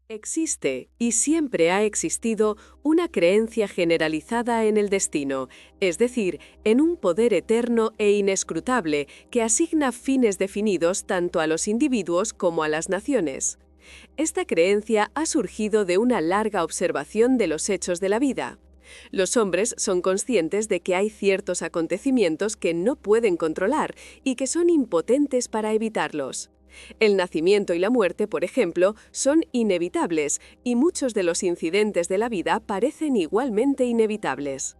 Existe, y siempre ha existido, una creencia generalizada en el destino, es decir, en un poder eterno e inescrutable que asigna fines definidos tanto a los individuos como a las naciones. Esta creencia ha surgido de una larga observación de los hechos de la vida. Los hombres son conscientes de que hay ciertos acontecimientos que no pueden controlar y que son impotentes para evitarlos. El nacimiento y la muerte, por ejemplo, son inevitables y muchos de los incidentes de la vida parecen igualmente inevitables.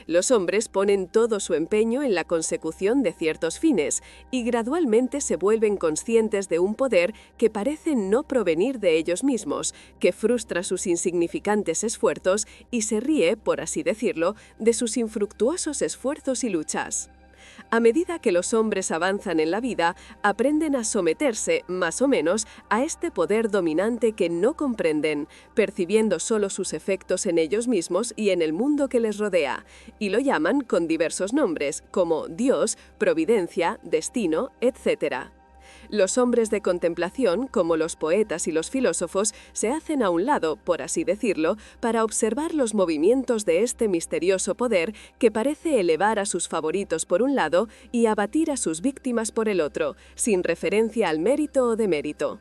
Los hombres ponen todo su empeño en la consecución de ciertos fines y gradualmente se vuelven conscientes de un poder que parece no provenir de ellos mismos, que frustra sus insignificantes esfuerzos y se ríe, por así decirlo, de sus infructuosos esfuerzos y luchas. A medida que los hombres avanzan en la vida, aprenden a someterse, más o menos, a este poder dominante que no comprenden, percibiendo solo sus efectos en ellos mismos y en el mundo que les rodea, y lo llaman con diversos nombres, como Dios, Providencia, Destino, etc. Los hombres de contemplación, como los poetas y los filósofos, se hacen a un lado, por así decirlo, para observar los movimientos de este misterioso poder que parece elevar a sus favoritos por un lado y abatir a sus víctimas por el otro, sin referencia al mérito o demérito.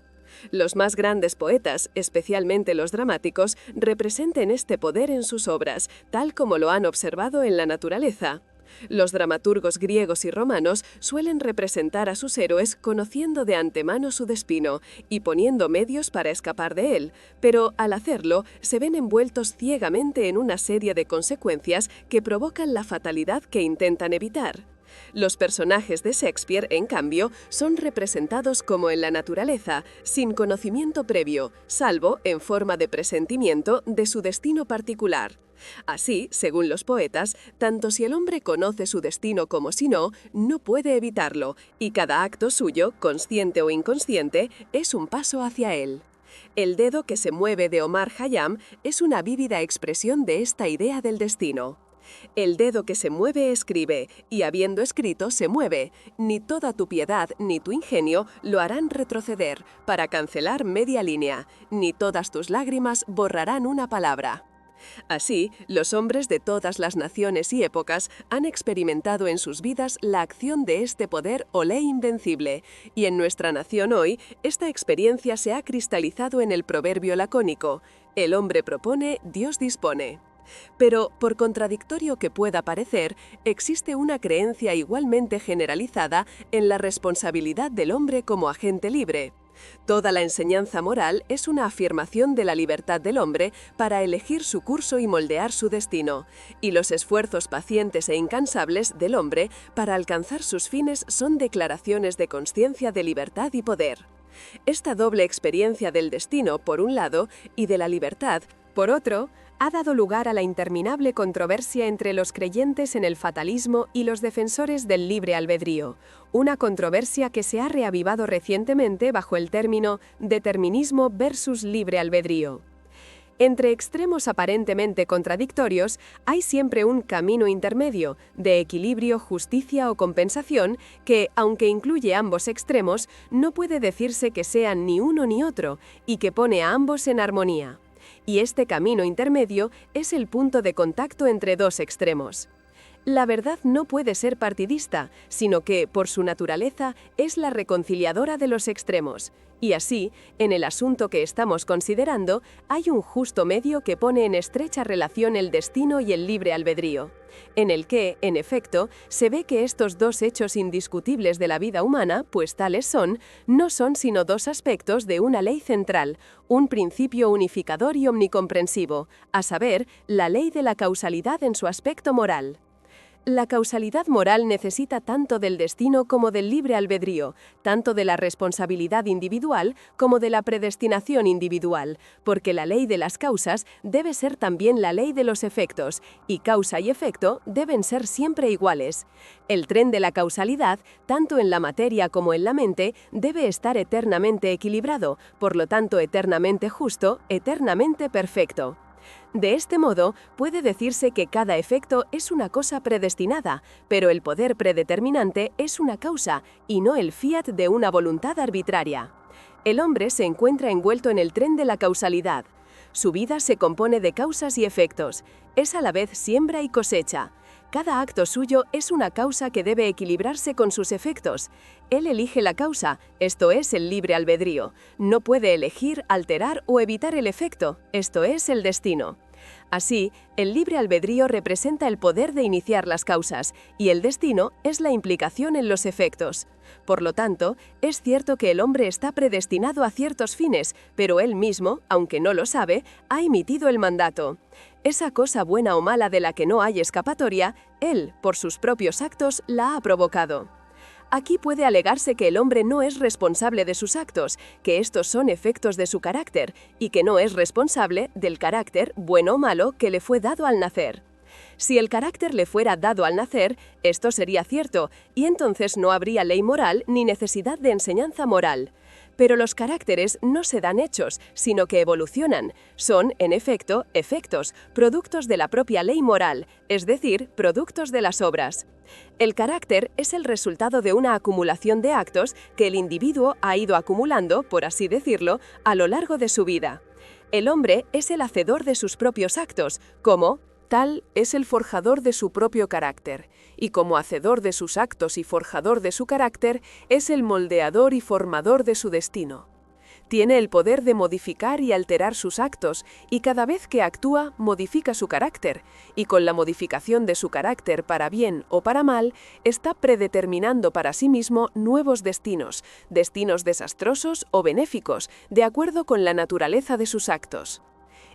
Los más grandes poetas, especialmente los dramáticos, representan este poder en sus obras, tal como lo han observado en la naturaleza. Los dramaturgos griegos y romanos suelen representar a sus héroes conociendo de antemano su destino y poniendo medios para escapar de él, pero al hacerlo se ven envueltos ciegamente en una serie de consecuencias que provocan la fatalidad que intentan evitar. Los personajes de Shakespeare, en cambio, son representados como en la naturaleza, sin conocimiento previo, salvo en forma de presentimiento de su destino particular. Así, según los poetas, tanto si el hombre conoce su destino como si no, no puede evitarlo, y cada acto suyo, consciente o inconsciente, es un paso hacia él. El dedo que se mueve de Omar Khayyam es una vívida expresión de esta idea del destino. El dedo que se mueve escribe, y habiendo escrito se mueve. Ni toda tu piedad ni tu ingenio lo harán retroceder, para cancelar media línea, ni todas tus lágrimas borrarán una palabra. Así, los hombres de todas las naciones y épocas han experimentado en sus vidas la acción de este poder o ley invencible, y en nuestra nación hoy, esta experiencia se ha cristalizado en el proverbio lacónico: el hombre propone, Dios dispone. Pero, por contradictorio que pueda parecer, existe una creencia igualmente generalizada en la responsabilidad del hombre como agente libre. Toda la enseñanza moral es una afirmación de la libertad del hombre para elegir su curso y moldear su destino, y los esfuerzos pacientes e incansables del hombre para alcanzar sus fines son declaraciones de consciencia de libertad y poder. Esta doble experiencia del destino, por un lado, y de la libertad, por otro, ha dado lugar a la interminable controversia entre los creyentes en el fatalismo y los defensores del libre albedrío, una controversia que se ha reavivado recientemente bajo el término determinismo versus libre albedrío. Entre extremos aparentemente contradictorios, hay siempre un camino intermedio, de equilibrio, justicia o compensación, que, aunque incluye ambos extremos, no puede decirse que sean ni uno ni otro, y que pone a ambos en armonía. Y este camino intermedio es el punto de contacto entre dos extremos. La verdad no puede ser partidista, sino que, por su naturaleza, es la reconciliadora de los extremos. Y así, en el asunto que estamos considerando, hay un justo medio que pone en estrecha relación el destino y el libre albedrío, en el que, en efecto, se ve que estos dos hechos indiscutibles de la vida humana, pues tales son, no son sino dos aspectos de una ley central, un principio unificador y omnicomprensivo, a saber, la ley de la causalidad en su aspecto moral. La causalidad moral necesita tanto del destino como del libre albedrío, tanto de la responsabilidad individual como de la predestinación individual, porque la ley de las causas debe ser también la ley de los efectos, y causa y efecto deben ser siempre iguales. El tren de la causalidad, tanto en la materia como en la mente, debe estar eternamente equilibrado, por lo tanto eternamente justo, eternamente perfecto. De este modo, puede decirse que cada efecto es una cosa predestinada, pero el poder predeterminante es una causa, y no el fiat de una voluntad arbitraria. El hombre se encuentra envuelto en el tren de la causalidad. Su vida se compone de causas y efectos. Es a la vez siembra y cosecha. Cada acto suyo es una causa que debe equilibrarse con sus efectos. Él elige la causa, esto es el libre albedrío. No puede elegir, alterar o evitar el efecto, esto es el destino. Así, el libre albedrío representa el poder de iniciar las causas, y el destino es la implicación en los efectos. Por lo tanto, es cierto que el hombre está predestinado a ciertos fines, pero él mismo, aunque no lo sabe, ha emitido el mandato. Esa cosa buena o mala de la que no hay escapatoria, él, por sus propios actos, la ha provocado. Aquí puede alegarse que el hombre no es responsable de sus actos, que estos son efectos de su carácter, y que no es responsable del carácter, bueno o malo, que le fue dado al nacer. Si el carácter le fuera dado al nacer, esto sería cierto, y entonces no habría ley moral ni necesidad de enseñanza moral. Pero los caracteres no se dan hechos, sino que evolucionan. Son, en efecto, efectos, productos de la propia ley moral, es decir, productos de las obras. El carácter es el resultado de una acumulación de actos que el individuo ha ido acumulando, por así decirlo, a lo largo de su vida. El hombre es el hacedor de sus propios actos, como tal es el forjador de su propio carácter, y como hacedor de sus actos y forjador de su carácter, es el moldeador y formador de su destino. Tiene el poder de modificar y alterar sus actos, y cada vez que actúa, modifica su carácter, y con la modificación de su carácter para bien o para mal, está predeterminando para sí mismo nuevos destinos, destinos desastrosos o benéficos, de acuerdo con la naturaleza de sus actos.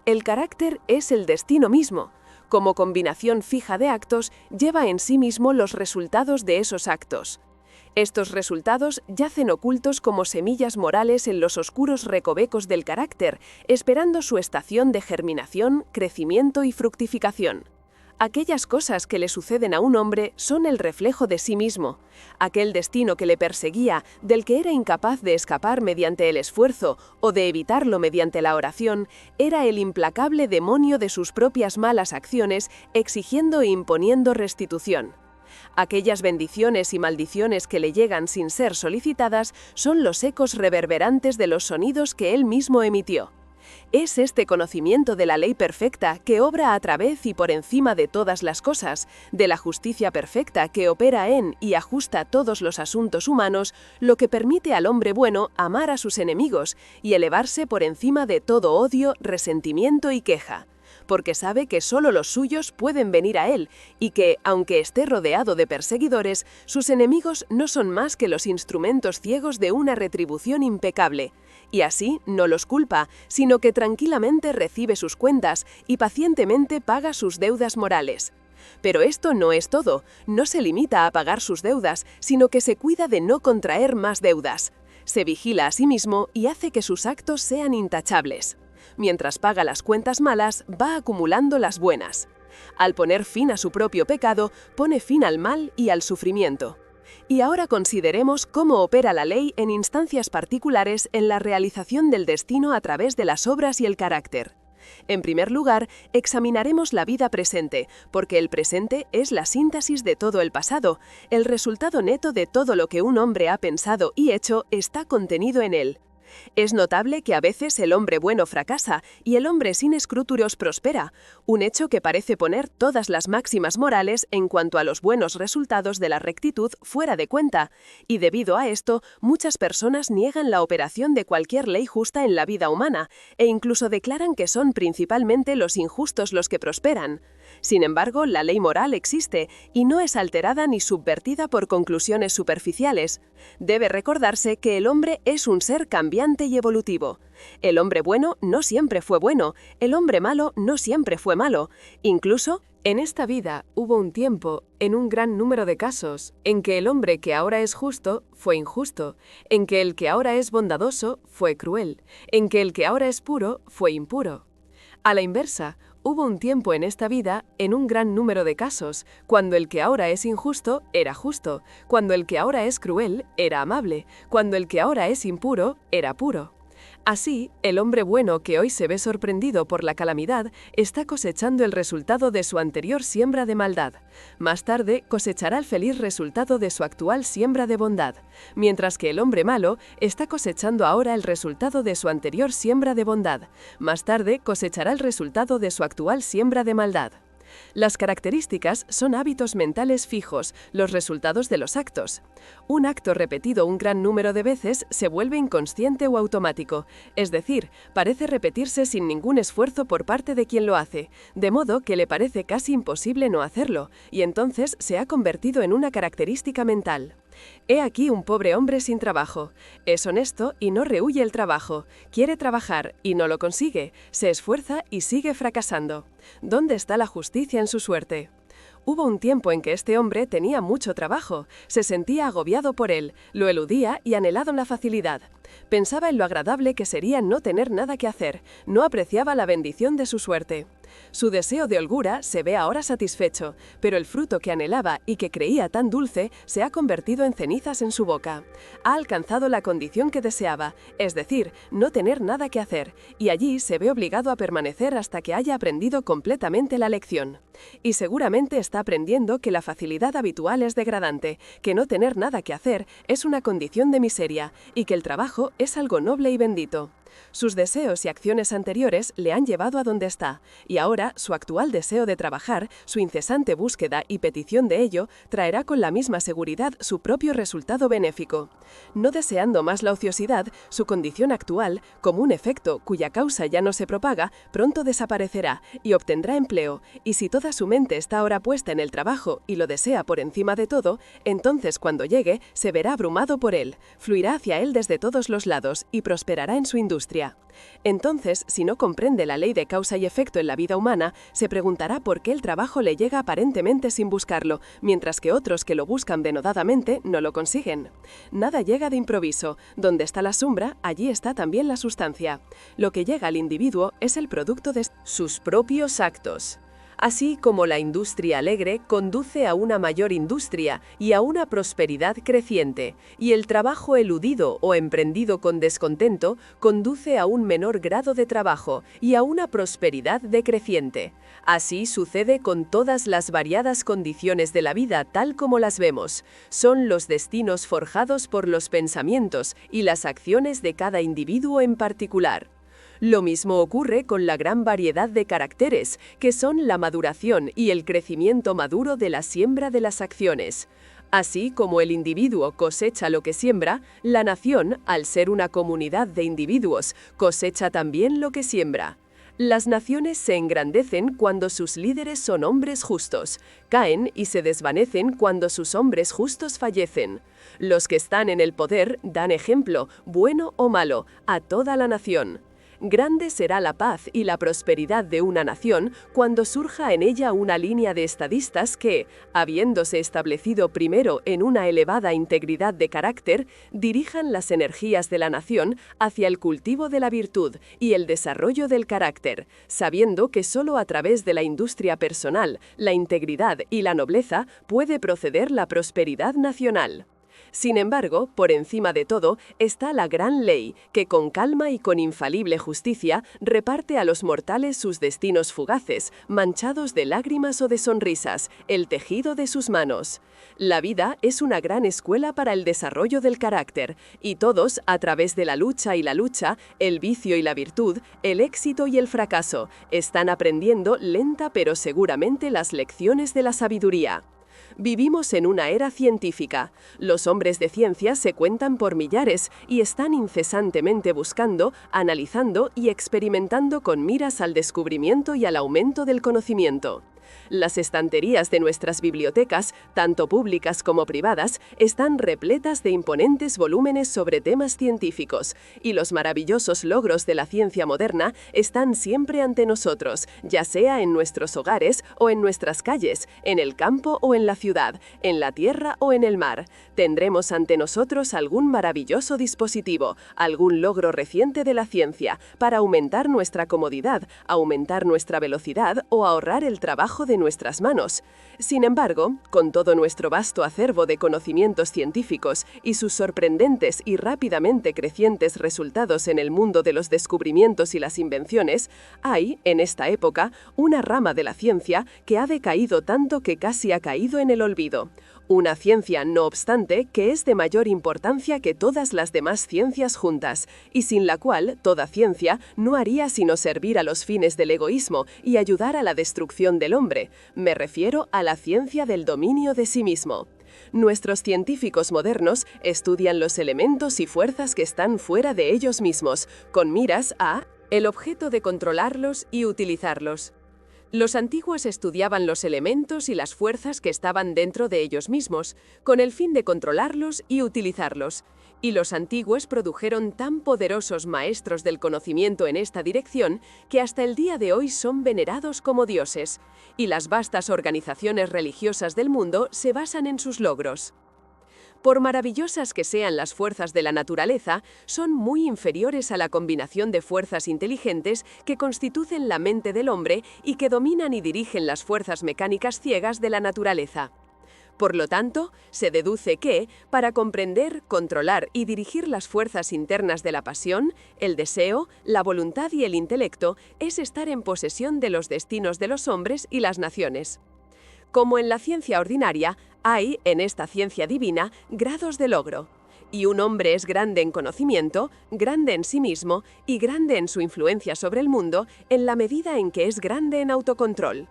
El carácter es el destino mismo. Como combinación fija de actos, lleva en sí mismo los resultados de esos actos. Estos resultados yacen ocultos como semillas morales en los oscuros recovecos del carácter, esperando su estación de germinación, crecimiento y fructificación. Aquellas cosas que le suceden a un hombre son el reflejo de sí mismo. Aquel destino que le perseguía, del que era incapaz de escapar mediante el esfuerzo o de evitarlo mediante la oración, era el implacable demonio de sus propias malas acciones, exigiendo e imponiendo restitución. Aquellas bendiciones y maldiciones que le llegan sin ser solicitadas son los ecos reverberantes de los sonidos que él mismo emitió. Es este conocimiento de la ley perfecta que obra a través y por encima de todas las cosas, de la justicia perfecta que opera en y ajusta todos los asuntos humanos, lo que permite al hombre bueno amar a sus enemigos y elevarse por encima de todo odio, resentimiento y queja, porque sabe que solo los suyos pueden venir a él y que, aunque esté rodeado de perseguidores, sus enemigos no son más que los instrumentos ciegos de una retribución impecable. Y así no los culpa, sino que tranquilamente recibe sus cuentas y pacientemente paga sus deudas morales. Pero esto no es todo, no se limita a pagar sus deudas, sino que se cuida de no contraer más deudas. Se vigila a sí mismo y hace que sus actos sean intachables. Mientras paga las cuentas malas, va acumulando las buenas. Al poner fin a su propio pecado, pone fin al mal y al sufrimiento. Y ahora consideremos cómo opera la ley en instancias particulares en la realización del destino a través de las obras y el carácter. En primer lugar, examinaremos la vida presente, porque el presente es la síntesis de todo el pasado. El resultado neto de todo lo que un hombre ha pensado y hecho está contenido en él. Es notable que a veces el hombre bueno fracasa y el hombre sin escrúpulos prospera, un hecho que parece poner todas las máximas morales en cuanto a los buenos resultados de la rectitud fuera de cuenta, y debido a esto, muchas personas niegan la operación de cualquier ley justa en la vida humana, e incluso declaran que son principalmente los injustos los que prosperan. Sin embargo, la ley moral existe y no es alterada ni subvertida por conclusiones superficiales. Debe recordarse que el hombre es un ser cambiante y evolutivo. El hombre bueno no siempre fue bueno, el hombre malo no siempre fue malo. Incluso, en esta vida hubo un tiempo, en un gran número de casos, en que el hombre que ahora es justo fue injusto, en que el que ahora es bondadoso fue cruel, en que el que ahora es puro fue impuro. A la inversa, hubo un tiempo en esta vida, en un gran número de casos, cuando el que ahora es injusto era justo, cuando el que ahora es cruel era amable, cuando el que ahora es impuro era puro. Así, el hombre bueno que hoy se ve sorprendido por la calamidad está cosechando el resultado de su anterior siembra de maldad. Más tarde cosechará el feliz resultado de su actual siembra de bondad, mientras que el hombre malo está cosechando ahora el resultado de su anterior siembra de bondad. Más tarde cosechará el resultado de su actual siembra de maldad. Las características son hábitos mentales fijos, los resultados de los actos. Un acto repetido un gran número de veces se vuelve inconsciente o automático, es decir, parece repetirse sin ningún esfuerzo por parte de quien lo hace, de modo que le parece casi imposible no hacerlo, y entonces se ha convertido en una característica mental. He aquí un pobre hombre sin trabajo. Es honesto y no rehúye el trabajo. Quiere trabajar y no lo consigue. Se esfuerza y sigue fracasando. ¿Dónde está la justicia en su suerte? Hubo un tiempo en que este hombre tenía mucho trabajo, se sentía agobiado por él, lo eludía y anhelado en la facilidad. Pensaba en lo agradable que sería no tener nada que hacer, no apreciaba la bendición de su suerte. Su deseo de holgura se ve ahora satisfecho, pero el fruto que anhelaba y que creía tan dulce se ha convertido en cenizas en su boca. Ha alcanzado la condición que deseaba, es decir, no tener nada que hacer, y allí se ve obligado a permanecer hasta que haya aprendido completamente la lección. Y seguramente está aprendiendo que la facilidad habitual es degradante, que no tener nada que hacer es una condición de miseria, y que el trabajo es algo noble y bendito. Sus deseos y acciones anteriores le han llevado a donde está, y ahora su actual deseo de trabajar, su incesante búsqueda y petición de ello, traerá con la misma seguridad su propio resultado benéfico. No deseando más la ociosidad, su condición actual, como un efecto cuya causa ya no se propaga, pronto desaparecerá y obtendrá empleo, y si toda su mente está ahora puesta en el trabajo y lo desea por encima de todo, entonces cuando llegue se verá abrumado por él, fluirá hacia él desde todos los lados y prosperará en su industria. Entonces, si no comprende la ley de causa y efecto en la vida humana, se preguntará por qué el trabajo le llega aparentemente sin buscarlo, mientras que otros que lo buscan denodadamente no lo consiguen. Nada llega de improviso. Donde está la sombra, allí está también la sustancia. Lo que llega al individuo es el producto de sus propios actos. Así como la industria alegre conduce a una mayor industria y a una prosperidad creciente, y el trabajo eludido o emprendido con descontento conduce a un menor grado de trabajo y a una prosperidad decreciente. Así sucede con todas las variadas condiciones de la vida tal como las vemos. Son los destinos forjados por los pensamientos y las acciones de cada individuo en particular. Lo mismo ocurre con la gran variedad de caracteres, que son la maduración y el crecimiento maduro de la siembra de las acciones. Así como el individuo cosecha lo que siembra, la nación, al ser una comunidad de individuos, cosecha también lo que siembra. Las naciones se engrandecen cuando sus líderes son hombres justos, caen y se desvanecen cuando sus hombres justos fallecen. Los que están en el poder dan ejemplo, bueno o malo, a toda la nación. Grande será la paz y la prosperidad de una nación cuando surja en ella una línea de estadistas que, habiéndose establecido primero en una elevada integridad de carácter, dirijan las energías de la nación hacia el cultivo de la virtud y el desarrollo del carácter, sabiendo que solo a través de la industria personal, la integridad y la nobleza puede proceder la prosperidad nacional. Sin embargo, por encima de todo, está la gran ley, que con calma y con infalible justicia reparte a los mortales sus destinos fugaces, manchados de lágrimas o de sonrisas, el tejido de sus manos. La vida es una gran escuela para el desarrollo del carácter, y todos, a través de la lucha, el vicio y la virtud, el éxito y el fracaso, están aprendiendo lenta pero seguramente las lecciones de la sabiduría. Vivimos en una era científica. Los hombres de ciencia se cuentan por millares y están incesantemente buscando, analizando y experimentando con miras al descubrimiento y al aumento del conocimiento. Las estanterías de nuestras bibliotecas, tanto públicas como privadas, están repletas de imponentes volúmenes sobre temas científicos, y los maravillosos logros de la ciencia moderna están siempre ante nosotros, ya sea en nuestros hogares o en nuestras calles, en el campo o en la ciudad, en la tierra o en el mar. Tendremos ante nosotros algún maravilloso dispositivo, algún logro reciente de la ciencia, para aumentar nuestra comodidad, aumentar nuestra velocidad o ahorrar el trabajo debajo de nuestras manos. Sin embargo, con todo nuestro vasto acervo de conocimientos científicos y sus sorprendentes y rápidamente crecientes resultados en el mundo de los descubrimientos y las invenciones, hay, en esta época, una rama de la ciencia que ha decaído tanto que casi ha caído en el olvido. Una ciencia, no obstante, que es de mayor importancia que todas las demás ciencias juntas, y sin la cual toda ciencia no haría sino servir a los fines del egoísmo y ayudar a la destrucción del hombre. Me refiero a la ciencia del dominio de sí mismo. Nuestros científicos modernos estudian los elementos y fuerzas que están fuera de ellos mismos, con miras a el objeto de controlarlos y utilizarlos. Los antiguos estudiaban los elementos y las fuerzas que estaban dentro de ellos mismos, con el fin de controlarlos y utilizarlos. Y los antiguos produjeron tan poderosos maestros del conocimiento en esta dirección que hasta el día de hoy son venerados como dioses, y las vastas organizaciones religiosas del mundo se basan en sus logros. Por maravillosas que sean las fuerzas de la naturaleza, son muy inferiores a la combinación de fuerzas inteligentes que constituyen la mente del hombre y que dominan y dirigen las fuerzas mecánicas ciegas de la naturaleza. Por lo tanto, se deduce que, para comprender, controlar y dirigir las fuerzas internas de la pasión, el deseo, la voluntad y el intelecto, es estar en posesión de los destinos de los hombres y las naciones. Como en la ciencia ordinaria, hay, en esta ciencia divina, grados de logro. Y un hombre es grande en conocimiento, grande en sí mismo y grande en su influencia sobre el mundo en la medida en que es grande en autocontrol.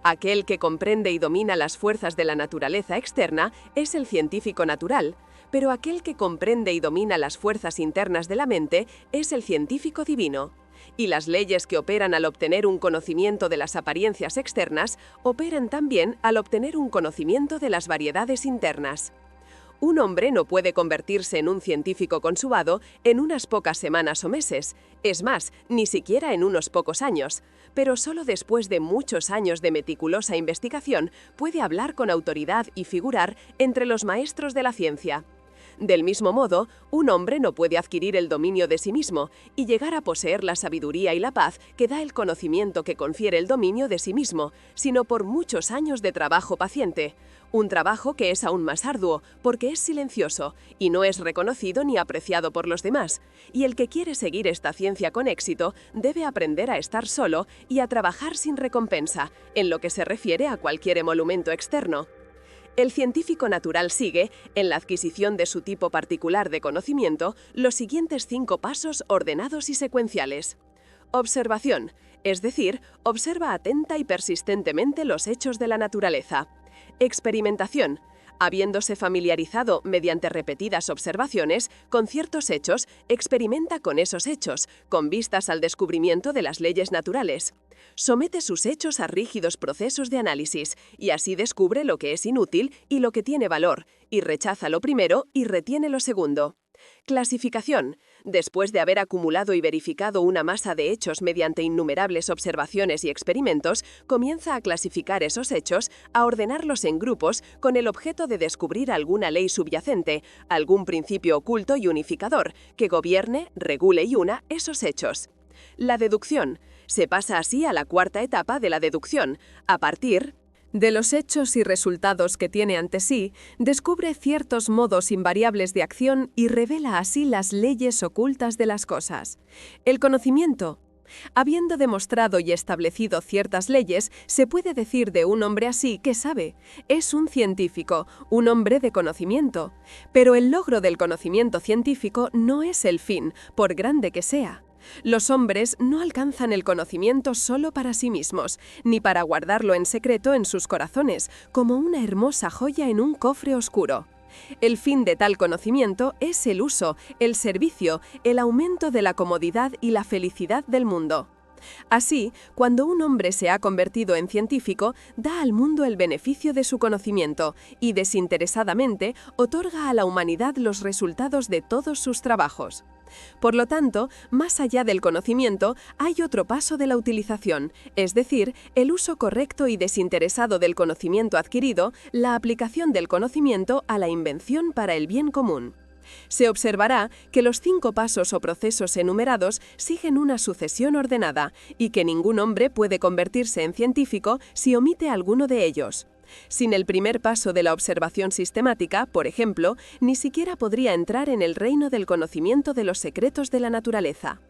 Aquel que comprende y domina las fuerzas de la naturaleza externa es el científico natural, pero aquel que comprende y domina las fuerzas internas de la mente es el científico divino. Y las leyes que operan al obtener un conocimiento de las apariencias externas operan también al obtener un conocimiento de las variedades internas. Un hombre no puede convertirse en un científico consumado en unas pocas semanas o meses, es más, ni siquiera en unos pocos años, pero solo después de muchos años de meticulosa investigación puede hablar con autoridad y figurar entre los maestros de la ciencia. Del mismo modo, un hombre no puede adquirir el dominio de sí mismo y llegar a poseer la sabiduría y la paz que da el conocimiento que confiere el dominio de sí mismo, sino por muchos años de trabajo paciente. Un trabajo que es aún más arduo, porque es silencioso y no es reconocido ni apreciado por los demás. Y el que quiere seguir esta ciencia con éxito debe aprender a estar solo y a trabajar sin recompensa, en lo que se refiere a cualquier emolumento externo. El científico natural sigue, en la adquisición de su tipo particular de conocimiento, los siguientes 5 pasos ordenados y secuenciales. Observación, es decir, observa atenta y persistentemente los hechos de la naturaleza. Experimentación. Habiéndose familiarizado mediante repetidas observaciones con ciertos hechos, experimenta con esos hechos, con vistas al descubrimiento de las leyes naturales. Somete sus hechos a rígidos procesos de análisis, y así descubre lo que es inútil y lo que tiene valor, y rechaza lo primero y retiene lo segundo. Clasificación. Después de haber acumulado y verificado una masa de hechos mediante innumerables observaciones y experimentos, comienza a clasificar esos hechos, a ordenarlos en grupos con el objeto de descubrir alguna ley subyacente, algún principio oculto y unificador, que gobierne, regule y una esos hechos. La deducción. Se pasa así a la 4ª etapa de la deducción, a partir de los hechos y resultados que tiene ante sí, descubre ciertos modos invariables de acción y revela así las leyes ocultas de las cosas. El conocimiento. Habiendo demostrado y establecido ciertas leyes, se puede decir de un hombre así que sabe. Es un científico, un hombre de conocimiento. Pero el logro del conocimiento científico no es el fin, por grande que sea. Los hombres no alcanzan el conocimiento solo para sí mismos, ni para guardarlo en secreto en sus corazones, como una hermosa joya en un cofre oscuro. El fin de tal conocimiento es el uso, el servicio, el aumento de la comodidad y la felicidad del mundo. Así, cuando un hombre se ha convertido en científico, da al mundo el beneficio de su conocimiento y desinteresadamente otorga a la humanidad los resultados de todos sus trabajos. Por lo tanto, más allá del conocimiento, hay otro paso de la utilización, es decir, el uso correcto y desinteresado del conocimiento adquirido, la aplicación del conocimiento a la invención para el bien común. Se observará que los 5 pasos o procesos enumerados siguen una sucesión ordenada y que ningún hombre puede convertirse en científico si omite alguno de ellos. Sin el primer paso de la observación sistemática, por ejemplo, ni siquiera podría entrar en el reino del conocimiento de los secretos de la naturaleza.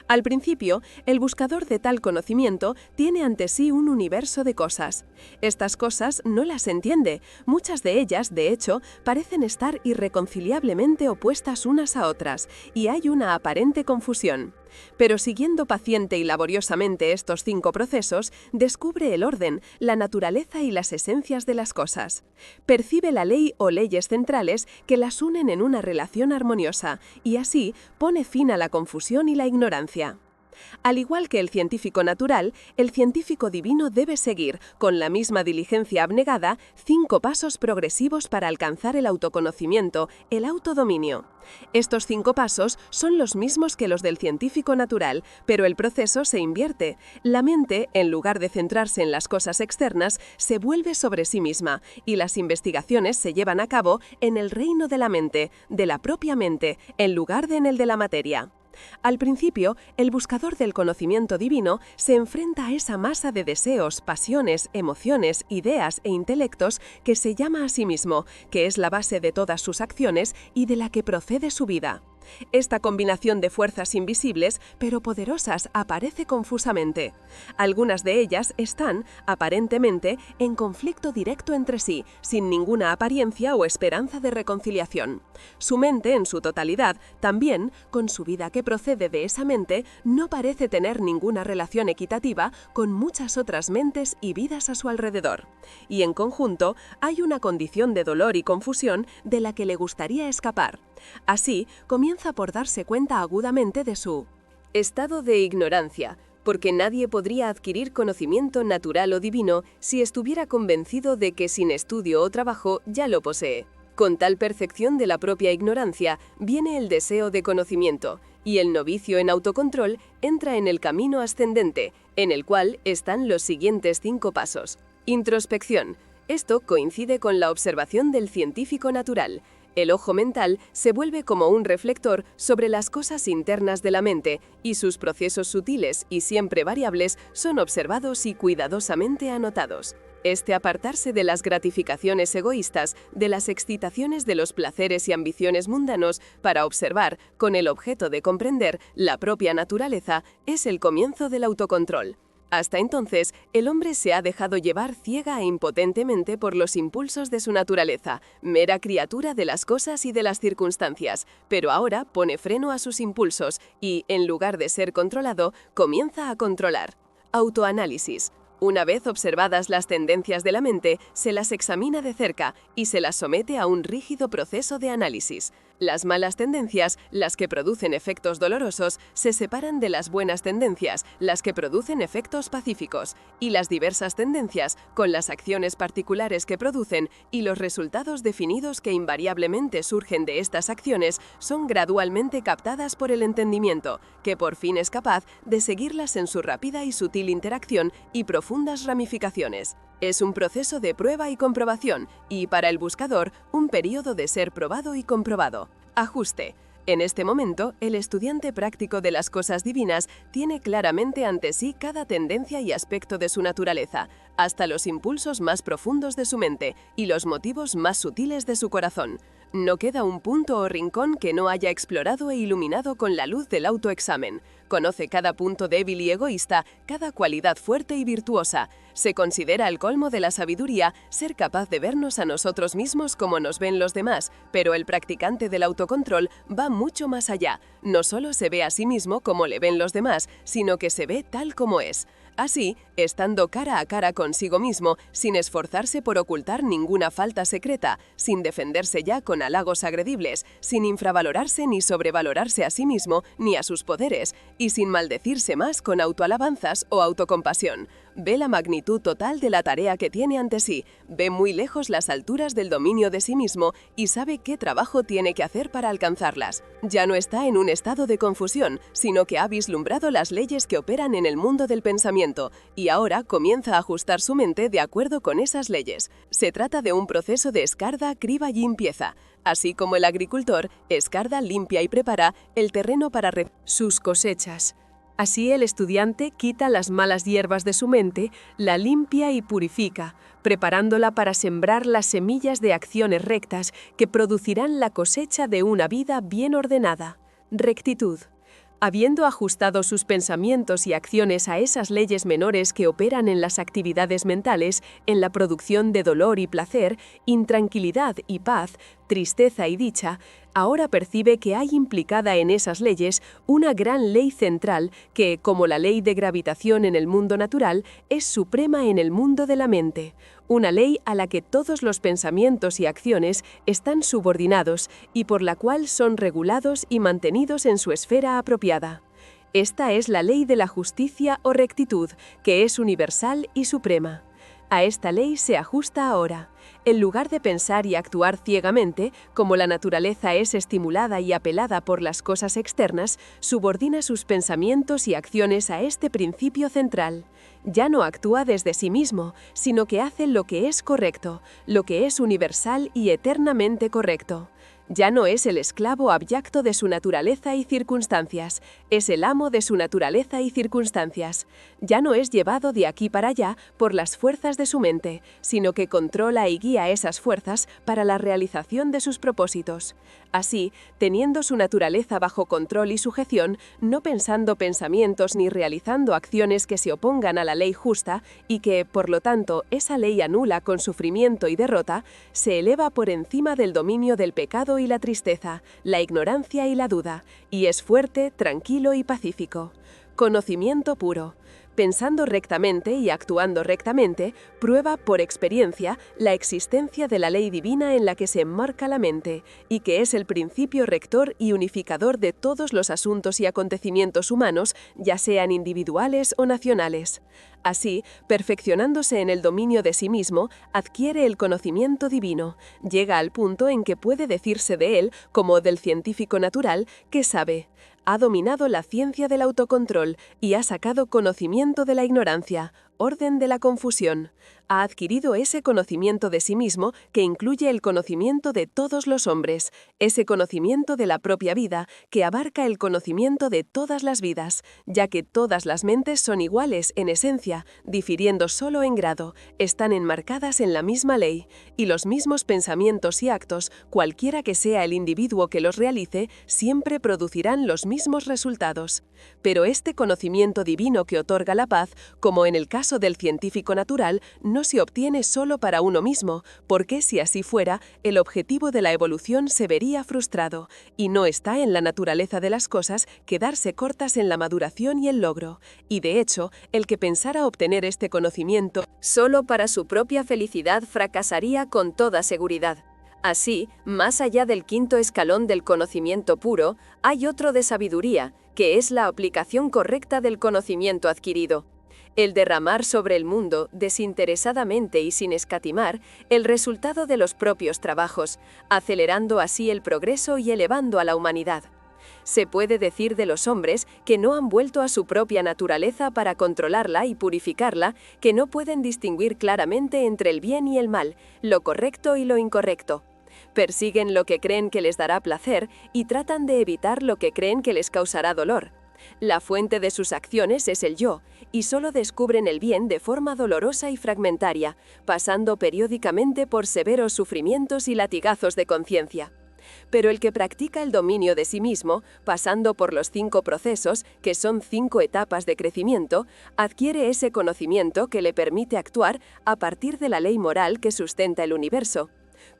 Al principio, el buscador de tal conocimiento tiene ante sí un universo de cosas. Estas cosas no las entiende, muchas de ellas, de hecho, parecen estar irreconciliablemente opuestas unas a otras, y hay una aparente confusión. Pero siguiendo paciente y laboriosamente estos 5 procesos, descubre el orden, la naturaleza y las esencias de las cosas. Percibe la ley o leyes centrales que las unen en una relación armoniosa, y así pone fin a la confusión y la ignorancia. Al igual que el científico natural, el científico divino debe seguir, con la misma diligencia abnegada, 5 pasos progresivos para alcanzar el autoconocimiento, el autodominio. Estos 5 pasos son los mismos que los del científico natural, pero el proceso se invierte. La mente, en lugar de centrarse en las cosas externas, se vuelve sobre sí misma, y las investigaciones se llevan a cabo en el reino de la mente, de la propia mente, en lugar de en el de la materia. Al principio, el buscador del conocimiento divino se enfrenta a esa masa de deseos, pasiones, emociones, ideas e intelectos que se llama a sí mismo, que es la base de todas sus acciones y de la que procede su vida. Esta combinación de fuerzas invisibles, pero poderosas, aparece confusamente. Algunas de ellas están, aparentemente, en conflicto directo entre sí, sin ninguna apariencia o esperanza de reconciliación. Su mente, en su totalidad, también, con su vida que procede de esa mente, no parece tener ninguna relación equitativa con muchas otras mentes y vidas a su alrededor. Y en conjunto, hay una condición de dolor y confusión de la que le gustaría escapar. Así, comienza por darse cuenta agudamente de su estado de ignorancia, porque nadie podría adquirir conocimiento natural o divino si estuviera convencido de que sin estudio o trabajo ya lo posee. Con tal percepción de la propia ignorancia viene el deseo de conocimiento, y el novicio en autocontrol entra en el camino ascendente, en el cual están los siguientes 5 pasos. Introspección. Esto coincide con la observación del científico natural. El ojo mental se vuelve como un reflector sobre las cosas internas de la mente, y sus procesos sutiles y siempre variables son observados y cuidadosamente anotados. Este apartarse de las gratificaciones egoístas, de las excitaciones de los placeres y ambiciones mundanos, para observar, con el objeto de comprender, la propia naturaleza, es el comienzo del autocontrol. Hasta entonces, el hombre se ha dejado llevar ciega e impotentemente por los impulsos de su naturaleza, mera criatura de las cosas y de las circunstancias, pero ahora pone freno a sus impulsos y, en lugar de ser controlado, comienza a controlar. Autoanálisis. Una vez observadas las tendencias de la mente, se las examina de cerca y se las somete a un rígido proceso de análisis. Las malas tendencias, las que producen efectos dolorosos, se separan de las buenas tendencias, las que producen efectos pacíficos, y las diversas tendencias, con las acciones particulares que producen y los resultados definidos que invariablemente surgen de estas acciones, son gradualmente captadas por el entendimiento, que por fin es capaz de seguirlas en su rápida y sutil interacción y profundas ramificaciones. Es un proceso de prueba y comprobación, y para el buscador, un periodo de ser probado y comprobado. Ajuste. En este momento, el estudiante práctico de las cosas divinas tiene claramente ante sí cada tendencia y aspecto de su naturaleza, hasta los impulsos más profundos de su mente y los motivos más sutiles de su corazón. No queda un punto o rincón que no haya explorado e iluminado con la luz del autoexamen. Conoce cada punto débil y egoísta, cada cualidad fuerte y virtuosa. Se considera el colmo de la sabiduría ser capaz de vernos a nosotros mismos como nos ven los demás, pero el practicante del autocontrol va mucho más allá. No solo se ve a sí mismo como le ven los demás, sino que se ve tal como es. Así, estando cara a cara consigo mismo, sin esforzarse por ocultar ninguna falta secreta, sin defenderse ya con halagos agredibles, sin infravalorarse ni sobrevalorarse a sí mismo ni a sus poderes, y sin maldecirse más con autoalabanzas o autocompasión. Ve la magnitud total de la tarea que tiene ante sí, ve muy lejos las alturas del dominio de sí mismo y sabe qué trabajo tiene que hacer para alcanzarlas. Ya no está en un estado de confusión, sino que ha vislumbrado las leyes que operan en el mundo del pensamiento y ahora comienza a ajustar su mente de acuerdo con esas leyes. Se trata de un proceso de escarda, criba y limpieza. Así como el agricultor escarda, limpia y prepara el terreno para sus cosechas. Así el estudiante quita las malas hierbas de su mente, la limpia y purifica, preparándola para sembrar las semillas de acciones rectas que producirán la cosecha de una vida bien ordenada. Rectitud. Habiendo ajustado sus pensamientos y acciones a esas leyes menores que operan en las actividades mentales, en la producción de dolor y placer, intranquilidad y paz, tristeza y dicha, ahora percibe que hay implicada en esas leyes una gran ley central que, como la ley de gravitación en el mundo natural, es suprema en el mundo de la mente, una ley a la que todos los pensamientos y acciones están subordinados y por la cual son regulados y mantenidos en su esfera apropiada. Esta es la ley de la justicia o rectitud, que es universal y suprema. A esta ley se ajusta ahora. En lugar de pensar y actuar ciegamente, como la naturaleza es estimulada y apelada por las cosas externas, subordina sus pensamientos y acciones a este principio central. Ya no actúa desde sí mismo, sino que hace lo que es correcto, lo que es universal y eternamente correcto. Ya no es el esclavo abyecto de su naturaleza y circunstancias, es el amo de su naturaleza y circunstancias. Ya no es llevado de aquí para allá por las fuerzas de su mente, sino que controla y guía esas fuerzas para la realización de sus propósitos. Así, teniendo su naturaleza bajo control y sujeción, no pensando pensamientos ni realizando acciones que se opongan a la ley justa y que, por lo tanto, esa ley anula con sufrimiento y derrota, se eleva por encima del dominio del pecado y la tristeza, la ignorancia y la duda, y es fuerte, tranquilo y pacífico. Conocimiento puro. Pensando rectamente y actuando rectamente, prueba por experiencia la existencia de la ley divina en la que se enmarca la mente, y que es el principio rector y unificador de todos los asuntos y acontecimientos humanos, ya sean individuales o nacionales. Así, perfeccionándose en el dominio de sí mismo, adquiere el conocimiento divino, llega al punto en que puede decirse de él, como del científico natural, que sabe. Ha dominado la ciencia del autocontrol y ha sacado conocimiento de la ignorancia, orden de la confusión. Ha adquirido ese conocimiento de sí mismo que incluye el conocimiento de todos los hombres, ese conocimiento de la propia vida que abarca el conocimiento de todas las vidas, ya que todas las mentes son iguales en esencia, difiriendo solo en grado, están enmarcadas en la misma ley, y los mismos pensamientos y actos, cualquiera que sea el individuo que los realice, siempre producirán los mismos resultados. Pero este conocimiento divino que otorga la paz, como en el caso del científico natural, no se obtiene solo para uno mismo, porque si así fuera, el objetivo de la evolución se vería frustrado, y no está en la naturaleza de las cosas quedarse cortas en la maduración y el logro. Y de hecho, el que pensara obtener este conocimiento solo para su propia felicidad fracasaría con toda seguridad. Así, más allá del quinto escalón del conocimiento puro, hay otro de sabiduría, que es la aplicación correcta del conocimiento adquirido. El derramar sobre el mundo, desinteresadamente y sin escatimar, el resultado de los propios trabajos, acelerando así el progreso y elevando a la humanidad. Se puede decir de los hombres que no han vuelto a su propia naturaleza para controlarla y purificarla, que no pueden distinguir claramente entre el bien y el mal, lo correcto y lo incorrecto. Persiguen lo que creen que les dará placer y tratan de evitar lo que creen que les causará dolor. La fuente de sus acciones es el yo, y solo descubren el bien de forma dolorosa y fragmentaria, pasando periódicamente por severos sufrimientos y latigazos de conciencia. Pero el que practica el dominio de sí mismo, pasando por los 5 procesos, que son 5 etapas de crecimiento, adquiere ese conocimiento que le permite actuar a partir de la ley moral que sustenta el universo.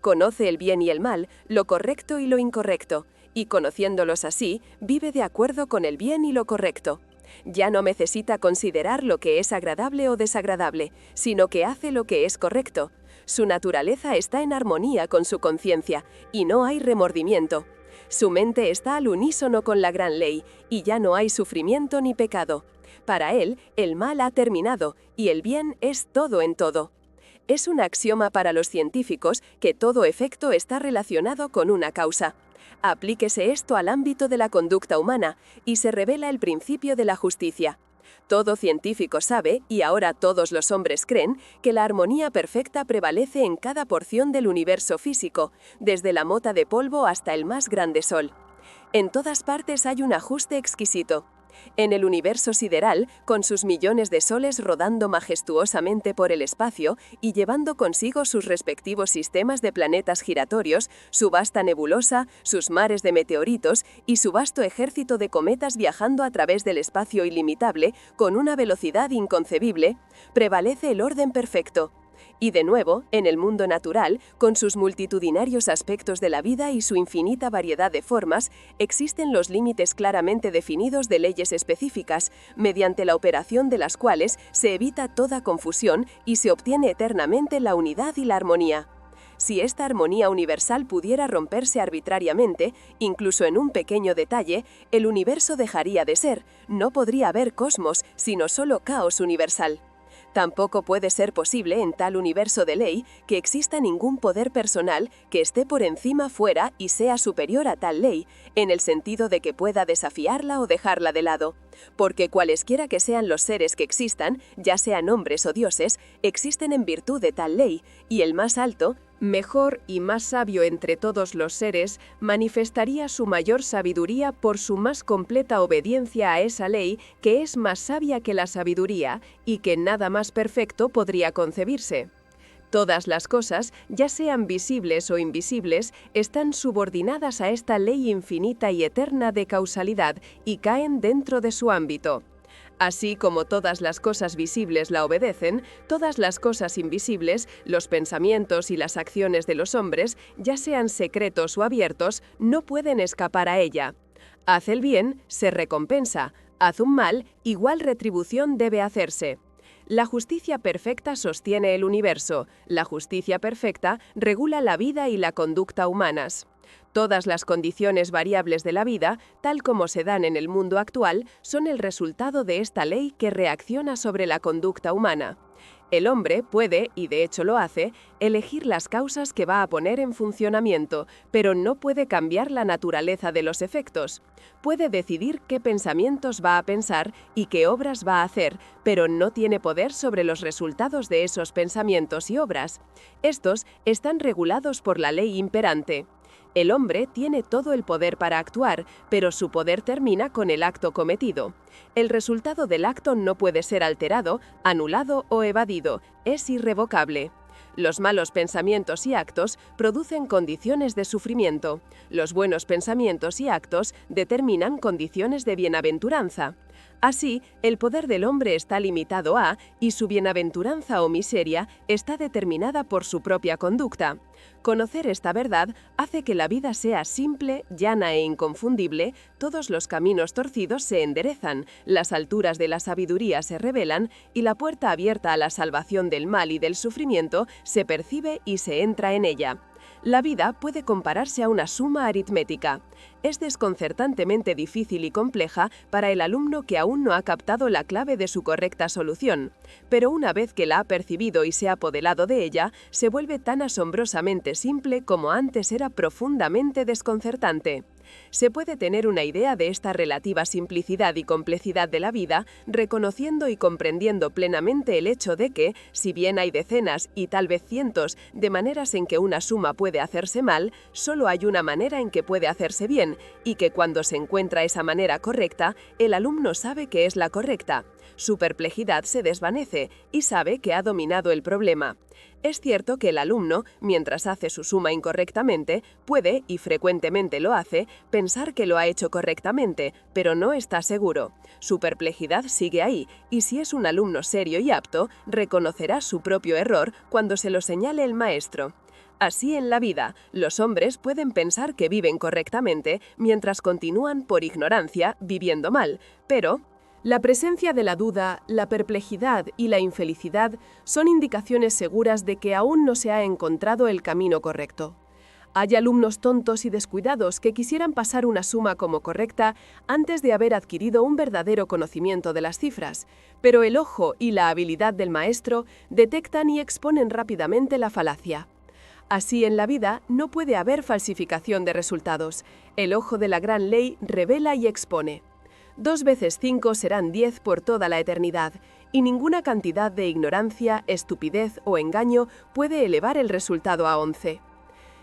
Conoce el bien y el mal, lo correcto y lo incorrecto, y conociéndolos así, vive de acuerdo con el bien y lo correcto. Ya no necesita considerar lo que es agradable o desagradable, sino que hace lo que es correcto. Su naturaleza está en armonía con su conciencia, y no hay remordimiento. Su mente está al unísono con la gran ley, y ya no hay sufrimiento ni pecado. Para él, el mal ha terminado y el bien es todo en todo. Es un axioma para los científicos que todo efecto está relacionado con una causa. Aplíquese esto al ámbito de la conducta humana y se revela el principio de la justicia. Todo científico sabe, y ahora todos los hombres creen, que la armonía perfecta prevalece en cada porción del universo físico, desde la mota de polvo hasta el más grande sol. En todas partes hay un ajuste exquisito. En el universo sideral, con sus millones de soles rodando majestuosamente por el espacio y llevando consigo sus respectivos sistemas de planetas giratorios, su vasta nebulosa, sus mares de meteoritos y su vasto ejército de cometas viajando a través del espacio ilimitable con una velocidad inconcebible, prevalece el orden perfecto. Y de nuevo, en el mundo natural, con sus multitudinarios aspectos de la vida y su infinita variedad de formas, existen los límites claramente definidos de leyes específicas, mediante la operación de las cuales se evita toda confusión y se obtiene eternamente la unidad y la armonía. Si esta armonía universal pudiera romperse arbitrariamente, incluso en un pequeño detalle, el universo dejaría de ser, no podría haber cosmos, sino solo caos universal. Tampoco puede ser posible en tal universo de ley que exista ningún poder personal que esté por encima, fuera y sea superior a tal ley, en el sentido de que pueda desafiarla o dejarla de lado. Porque cualesquiera que sean los seres que existan, ya sean hombres o dioses, existen en virtud de tal ley, y el más alto, mejor y más sabio entre todos los seres, manifestaría su mayor sabiduría por su más completa obediencia a esa ley que es más sabia que la sabiduría y que nada más perfecto podría concebirse. Todas las cosas, ya sean visibles o invisibles, están subordinadas a esta ley infinita y eterna de causalidad y caen dentro de su ámbito. Así como todas las cosas visibles la obedecen, todas las cosas invisibles, los pensamientos y las acciones de los hombres, ya sean secretos o abiertos, no pueden escapar a ella. Haz el bien, se recompensa. Haz un mal, igual retribución debe hacerse. La justicia perfecta sostiene el universo. La justicia perfecta regula la vida y la conducta humanas. Todas las condiciones variables de la vida, tal como se dan en el mundo actual, son el resultado de esta ley que reacciona sobre la conducta humana. El hombre puede, y de hecho lo hace, elegir las causas que va a poner en funcionamiento, pero no puede cambiar la naturaleza de los efectos. Puede decidir qué pensamientos va a pensar y qué obras va a hacer, pero no tiene poder sobre los resultados de esos pensamientos y obras. Estos están regulados por la ley imperante. El hombre tiene todo el poder para actuar, pero su poder termina con el acto cometido. El resultado del acto no puede ser alterado, anulado o evadido, es irrevocable. Los malos pensamientos y actos producen condiciones de sufrimiento. Los buenos pensamientos y actos determinan condiciones de bienaventuranza. Así, el poder del hombre está limitado a, y su bienaventuranza o miseria está determinada por su propia conducta. Conocer esta verdad hace que la vida sea simple, llana e inconfundible, todos los caminos torcidos se enderezan, las alturas de la sabiduría se revelan y la puerta abierta a la salvación del mal y del sufrimiento se percibe y se entra en ella. La vida puede compararse a una suma aritmética. Es desconcertantemente difícil y compleja para el alumno que aún no ha captado la clave de su correcta solución, pero una vez que la ha percibido y se ha apoderado de ella, se vuelve tan asombrosamente simple como antes era profundamente desconcertante. Se puede tener una idea de esta relativa simplicidad y complejidad de la vida reconociendo y comprendiendo plenamente el hecho de que, si bien hay decenas y tal vez cientos de maneras en que una suma puede hacerse mal, solo hay una manera en que puede hacerse bien, y que cuando se encuentra esa manera correcta, el alumno sabe que es la correcta. Su perplejidad se desvanece y sabe que ha dominado el problema. Es cierto que el alumno, mientras hace su suma incorrectamente, puede, y frecuentemente lo hace, pensar que lo ha hecho correctamente, pero no está seguro. Su perplejidad sigue ahí, y si es un alumno serio y apto, reconocerá su propio error cuando se lo señale el maestro. Así en la vida, los hombres pueden pensar que viven correctamente mientras continúan por ignorancia viviendo mal, pero la presencia de la duda, la perplejidad y la infelicidad son indicaciones seguras de que aún no se ha encontrado el camino correcto. Hay alumnos tontos y descuidados que quisieran pasar una suma como correcta antes de haber adquirido un verdadero conocimiento de las cifras, pero el ojo y la habilidad del maestro detectan y exponen rápidamente la falacia. Así en la vida no puede haber falsificación de resultados. El ojo de la gran ley revela y expone. 2 veces 5 serán 10 por toda la eternidad, y ninguna cantidad de ignorancia, estupidez o engaño puede elevar el resultado a 11.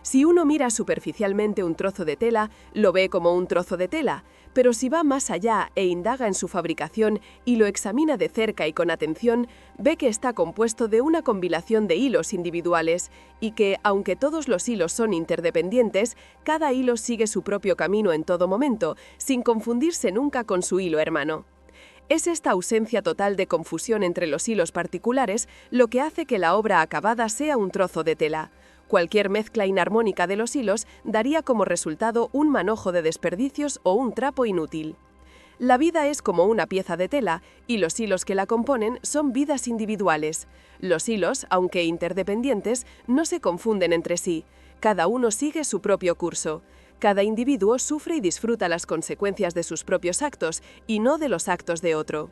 Si uno mira superficialmente un trozo de tela, lo ve como un trozo de tela, pero si va más allá e indaga en su fabricación y lo examina de cerca y con atención, ve que está compuesto de una combinación de hilos individuales y que, aunque todos los hilos son interdependientes, cada hilo sigue su propio camino en todo momento, sin confundirse nunca con su hilo hermano. Es esta ausencia total de confusión entre los hilos particulares lo que hace que la obra acabada sea un trozo de tela. Cualquier mezcla inarmónica de los hilos daría como resultado un manojo de desperdicios o un trapo inútil. La vida es como una pieza de tela, y los hilos que la componen son vidas individuales. Los hilos, aunque interdependientes, no se confunden entre sí. Cada uno sigue su propio curso. Cada individuo sufre y disfruta las consecuencias de sus propios actos, y no de los actos de otro.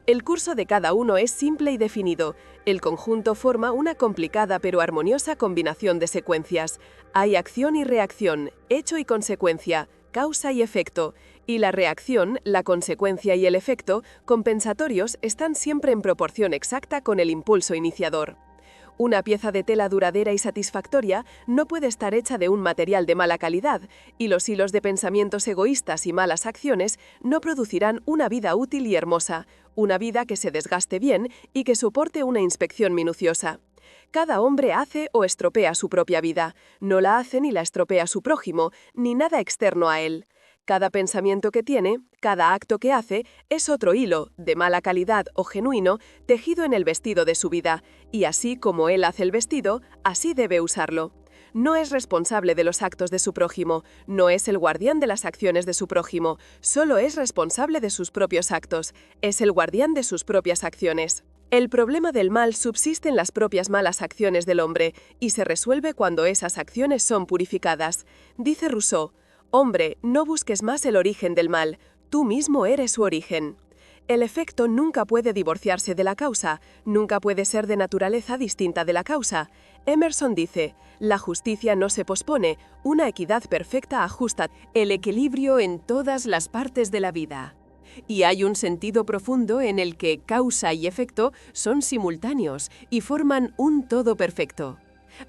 El curso de cada uno es simple y definido. El conjunto forma una complicada pero armoniosa combinación de secuencias. Hay acción y reacción, hecho y consecuencia, causa y efecto. Y la reacción, la consecuencia y el efecto, compensatorios, están siempre en proporción exacta con el impulso iniciador. Una pieza de tela duradera y satisfactoria no puede estar hecha de un material de mala calidad, y los hilos de pensamientos egoístas y malas acciones no producirán una vida útil y hermosa, una vida que se desgaste bien y que soporte una inspección minuciosa. Cada hombre hace o estropea su propia vida, no la hace ni la estropea su prójimo, ni nada externo a él. Cada pensamiento que tiene, cada acto que hace, es otro hilo, de mala calidad o genuino, tejido en el vestido de su vida, y así como él hace el vestido, así debe usarlo. No es responsable de los actos de su prójimo, no es el guardián de las acciones de su prójimo, solo es responsable de sus propios actos, es el guardián de sus propias acciones. El problema del mal subsiste en las propias malas acciones del hombre, y se resuelve cuando esas acciones son purificadas. Dice Rousseau: «Hombre, no busques más el origen del mal, tú mismo eres su origen». El efecto nunca puede divorciarse de la causa, nunca puede ser de naturaleza distinta de la causa. Emerson dice: «La justicia no se pospone, una equidad perfecta ajusta el equilibrio en todas las partes de la vida». Y hay un sentido profundo en el que causa y efecto son simultáneos y forman un todo perfecto.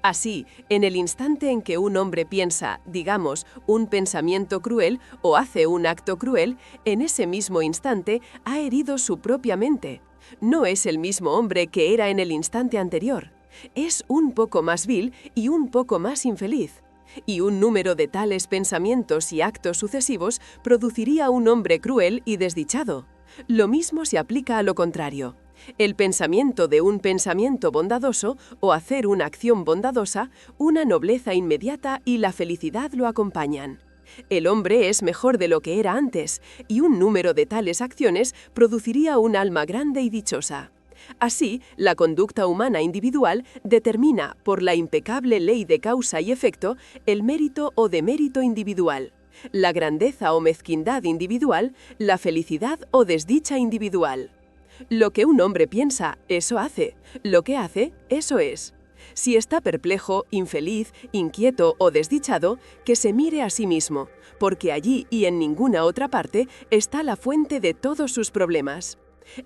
Así, en el instante en que un hombre piensa, digamos, un pensamiento cruel o hace un acto cruel, en ese mismo instante ha herido su propia mente. No es el mismo hombre que era en el instante anterior. Es un poco más vil y un poco más infeliz. Y un número de tales pensamientos y actos sucesivos produciría un hombre cruel y desdichado. Lo mismo se aplica a lo contrario. El pensamiento de un pensamiento bondadoso o hacer una acción bondadosa, una nobleza inmediata y la felicidad lo acompañan. El hombre es mejor de lo que era antes, y un número de tales acciones produciría un alma grande y dichosa. Así, la conducta humana individual determina, por la impecable ley de causa y efecto, el mérito o demérito individual, la grandeza o mezquindad individual, la felicidad o desdicha individual. Lo que un hombre piensa, eso hace. Lo que hace, eso es. Si está perplejo, infeliz, inquieto o desdichado, que se mire a sí mismo, porque allí y en ninguna otra parte está la fuente de todos sus problemas.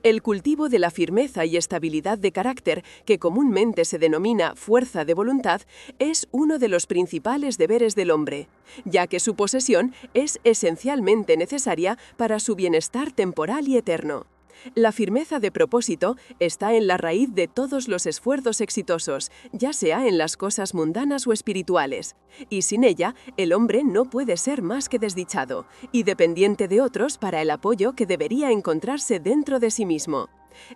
El cultivo de la firmeza y estabilidad de carácter, que comúnmente se denomina fuerza de voluntad, es uno de los principales deberes del hombre, ya que su posesión es esencialmente necesaria para su bienestar temporal y eterno. La firmeza de propósito está en la raíz de todos los esfuerzos exitosos, ya sea en las cosas mundanas o espirituales, y sin ella el hombre no puede ser más que desdichado y dependiente de otros para el apoyo que debería encontrarse dentro de sí mismo.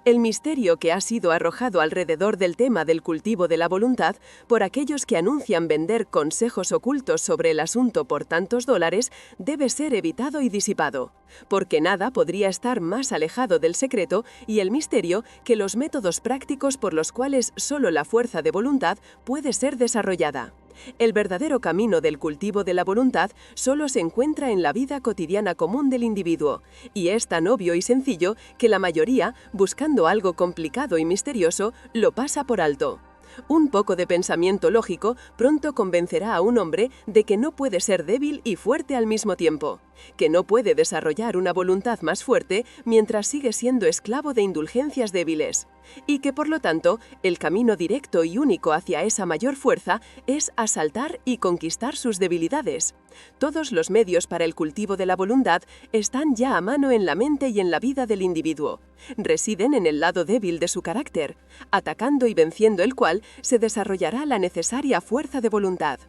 El misterio que ha sido arrojado alrededor del tema del cultivo de la voluntad por aquellos que anuncian vender consejos ocultos sobre el asunto por tantos dólares debe ser evitado y disipado, porque nada podría estar más alejado del secreto y el misterio que los métodos prácticos por los cuales solo la fuerza de voluntad puede ser desarrollada. El verdadero camino del cultivo de la voluntad solo se encuentra en la vida cotidiana común del individuo, y es tan obvio y sencillo que la mayoría, buscando algo complicado y misterioso, lo pasa por alto. Un poco de pensamiento lógico pronto convencerá a un hombre de que no puede ser débil y fuerte al mismo tiempo, que no puede desarrollar una voluntad más fuerte mientras sigue siendo esclavo de indulgencias débiles, y que por lo tanto el camino directo y único hacia esa mayor fuerza es asaltar y conquistar sus debilidades. Todos los medios para el cultivo de la voluntad están ya a mano en la mente y en la vida del individuo. Residen en el lado débil de su carácter, atacando y venciendo el cual se desarrollará la necesaria fuerza de voluntad.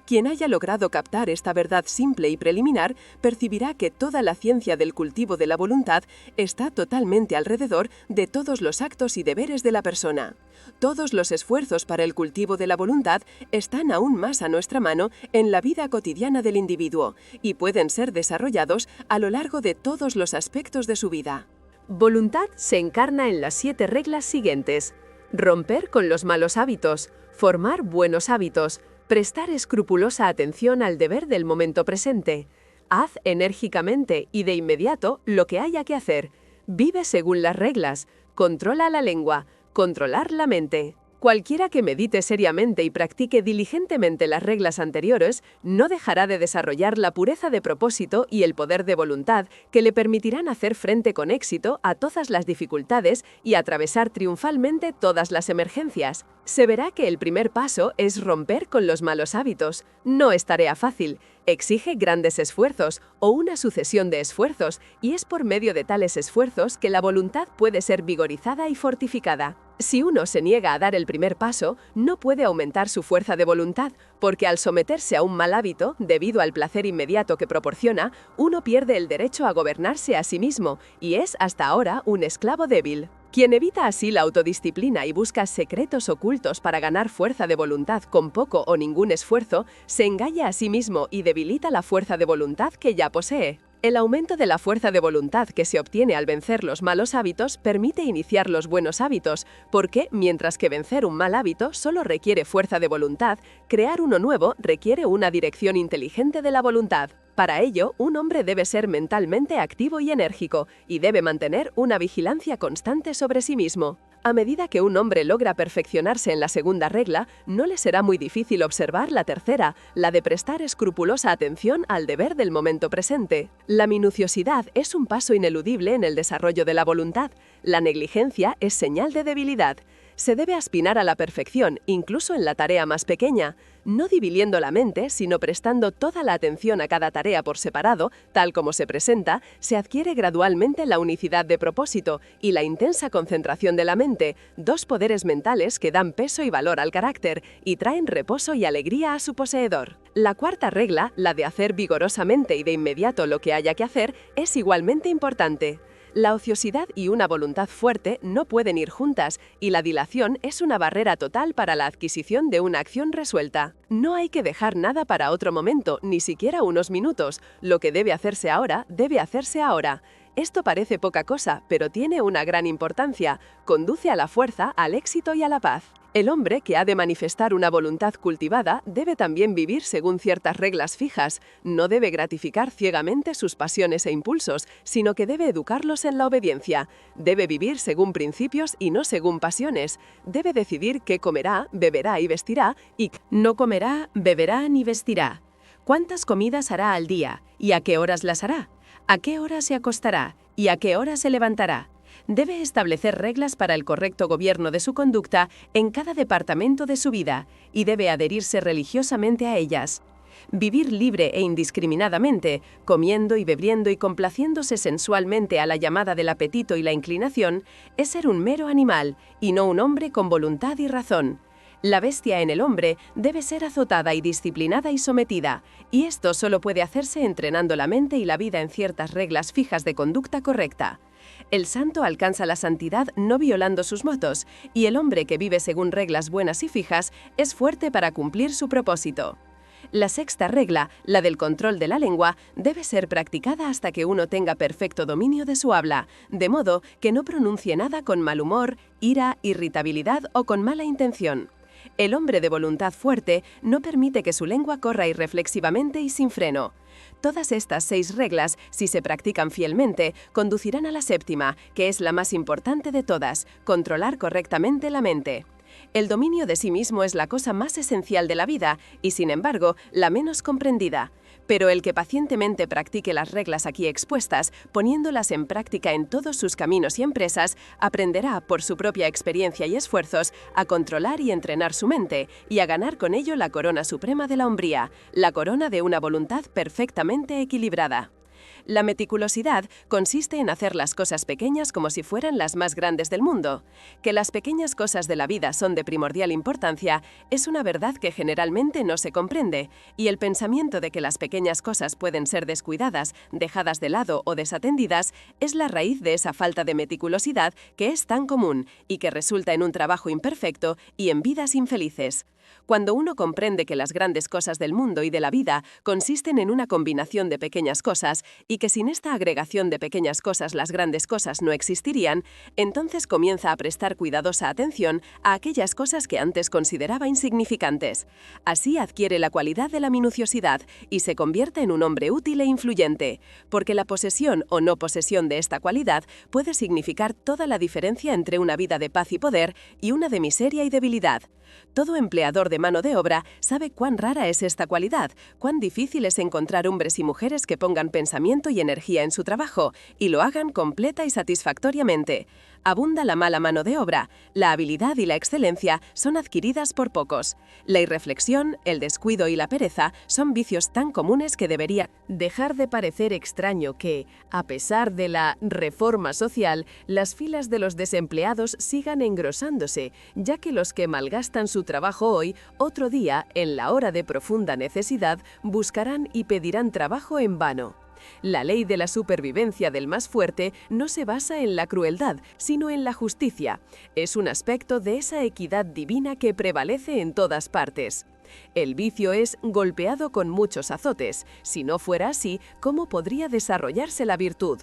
Quien haya logrado captar esta verdad simple y preliminar percibirá que toda la ciencia del cultivo de la voluntad está totalmente alrededor de todos los actos y deberes de la persona. Todos los esfuerzos para el cultivo de la voluntad están aún más a nuestra mano en la vida cotidiana del individuo y pueden ser desarrollados a lo largo de todos los aspectos de su vida. Voluntad se encarna en las 7 reglas siguientes: romper con los malos hábitos, formar buenos hábitos, prestar escrupulosa atención al deber del momento presente, haz enérgicamente y de inmediato lo que haya que hacer, vive según las reglas, controla la lengua, controlar la mente. Cualquiera que medite seriamente y practique diligentemente las reglas anteriores no dejará de desarrollar la pureza de propósito y el poder de voluntad que le permitirán hacer frente con éxito a todas las dificultades y atravesar triunfalmente todas las emergencias. Se verá que el primer paso es romper con los malos hábitos. No es tarea fácil, exige grandes esfuerzos o una sucesión de esfuerzos, y es por medio de tales esfuerzos que la voluntad puede ser vigorizada y fortificada. Si uno se niega a dar el primer paso, no puede aumentar su fuerza de voluntad, porque al someterse a un mal hábito, debido al placer inmediato que proporciona, uno pierde el derecho a gobernarse a sí mismo y es hasta ahora un esclavo débil. Quien evita así la autodisciplina y busca secretos ocultos para ganar fuerza de voluntad con poco o ningún esfuerzo, se engaña a sí mismo y debilita la fuerza de voluntad que ya posee. El aumento de la fuerza de voluntad que se obtiene al vencer los malos hábitos permite iniciar los buenos hábitos, porque, mientras que vencer un mal hábito solo requiere fuerza de voluntad, crear uno nuevo requiere una dirección inteligente de la voluntad. Para ello, un hombre debe ser mentalmente activo y enérgico, y debe mantener una vigilancia constante sobre sí mismo. A medida que un hombre logra perfeccionarse en la segunda regla, no le será muy difícil observar la tercera, la de prestar escrupulosa atención al deber del momento presente. La minuciosidad es un paso ineludible en el desarrollo de la voluntad. La negligencia es señal de debilidad. Se debe aspirar a la perfección, incluso en la tarea más pequeña, no dividiendo la mente, sino prestando toda la atención a cada tarea por separado, tal como se presenta, se adquiere gradualmente la unicidad de propósito y la intensa concentración de la mente, dos poderes mentales que dan peso y valor al carácter y traen reposo y alegría a su poseedor. La cuarta regla, la de hacer vigorosamente y de inmediato lo que haya que hacer, es igualmente importante. La ociosidad y una voluntad fuerte no pueden ir juntas, y la dilación es una barrera total para la adquisición de una acción resuelta. No hay que dejar nada para otro momento, ni siquiera unos minutos. Lo que debe hacerse ahora, debe hacerse ahora. Esto parece poca cosa, pero tiene una gran importancia. Conduce a la fuerza, al éxito y a la paz. El hombre que ha de manifestar una voluntad cultivada debe también vivir según ciertas reglas fijas. No debe gratificar ciegamente sus pasiones e impulsos, sino que debe educarlos en la obediencia. Debe vivir según principios y no según pasiones. Debe decidir qué comerá, beberá y vestirá, y no comerá, beberá ni vestirá. ¿Cuántas comidas hará al día? ¿Y a qué horas las hará? ¿A qué hora se acostará? ¿Y a qué hora se levantará? Debe establecer reglas para el correcto gobierno de su conducta en cada departamento de su vida y debe adherirse religiosamente a ellas. Vivir libre e indiscriminadamente, comiendo y bebiendo y complaciéndose sensualmente a la llamada del apetito y la inclinación, es ser un mero animal y no un hombre con voluntad y razón. La bestia en el hombre debe ser azotada y disciplinada y sometida, y esto solo puede hacerse entrenando la mente y la vida en ciertas reglas fijas de conducta correcta. El santo alcanza la santidad no violando sus motos, y el hombre que vive según reglas buenas y fijas es fuerte para cumplir su propósito. La sexta regla, la del control de la lengua, debe ser practicada hasta que uno tenga perfecto dominio de su habla, de modo que no pronuncie nada con mal humor, ira, irritabilidad o con mala intención. El hombre de voluntad fuerte no permite que su lengua corra irreflexivamente y sin freno. Todas estas 6 reglas, si se practican fielmente, conducirán a la séptima, que es la más importante de todas: controlar correctamente la mente. El dominio de sí mismo es la cosa más esencial de la vida y, sin embargo, la menos comprendida. Pero el que pacientemente practique las reglas aquí expuestas, poniéndolas en práctica en todos sus caminos y empresas, aprenderá, por su propia experiencia y esfuerzos, a controlar y entrenar su mente, y a ganar con ello la corona suprema de la hombría, la corona de una voluntad perfectamente equilibrada. La meticulosidad consiste en hacer las cosas pequeñas como si fueran las más grandes del mundo. Que las pequeñas cosas de la vida son de primordial importancia es una verdad que generalmente no se comprende, y el pensamiento de que las pequeñas cosas pueden ser descuidadas, dejadas de lado o desatendidas es la raíz de esa falta de meticulosidad que es tan común y que resulta en un trabajo imperfecto y en vidas infelices. Cuando uno comprende que las grandes cosas del mundo y de la vida consisten en una combinación de pequeñas cosas y que sin esta agregación de pequeñas cosas las grandes cosas no existirían, entonces comienza a prestar cuidadosa atención a aquellas cosas que antes consideraba insignificantes. Así adquiere la cualidad de la minuciosidad y se convierte en un hombre útil e influyente, porque la posesión o no posesión de esta cualidad puede significar toda la diferencia entre una vida de paz y poder y una de miseria y debilidad. Todo empleador de mano de obra sabe cuán rara es esta cualidad, cuán difícil es encontrar hombres y mujeres que pongan pensamiento y energía en su trabajo y lo hagan completa y satisfactoriamente. Abunda la mala mano de obra, la habilidad y la excelencia son adquiridas por pocos. La irreflexión, el descuido y la pereza son vicios tan comunes que debería dejar de parecer extraño que, a pesar de la reforma social, las filas de los desempleados sigan engrosándose, ya que los que malgastan su trabajo hoy, otro día, en la hora de profunda necesidad, buscarán y pedirán trabajo en vano. La ley de la supervivencia del más fuerte no se basa en la crueldad, sino en la justicia. Es un aspecto de esa equidad divina que prevalece en todas partes. El vicio es golpeado con muchos azotes. Si no fuera así, ¿cómo podría desarrollarse la virtud?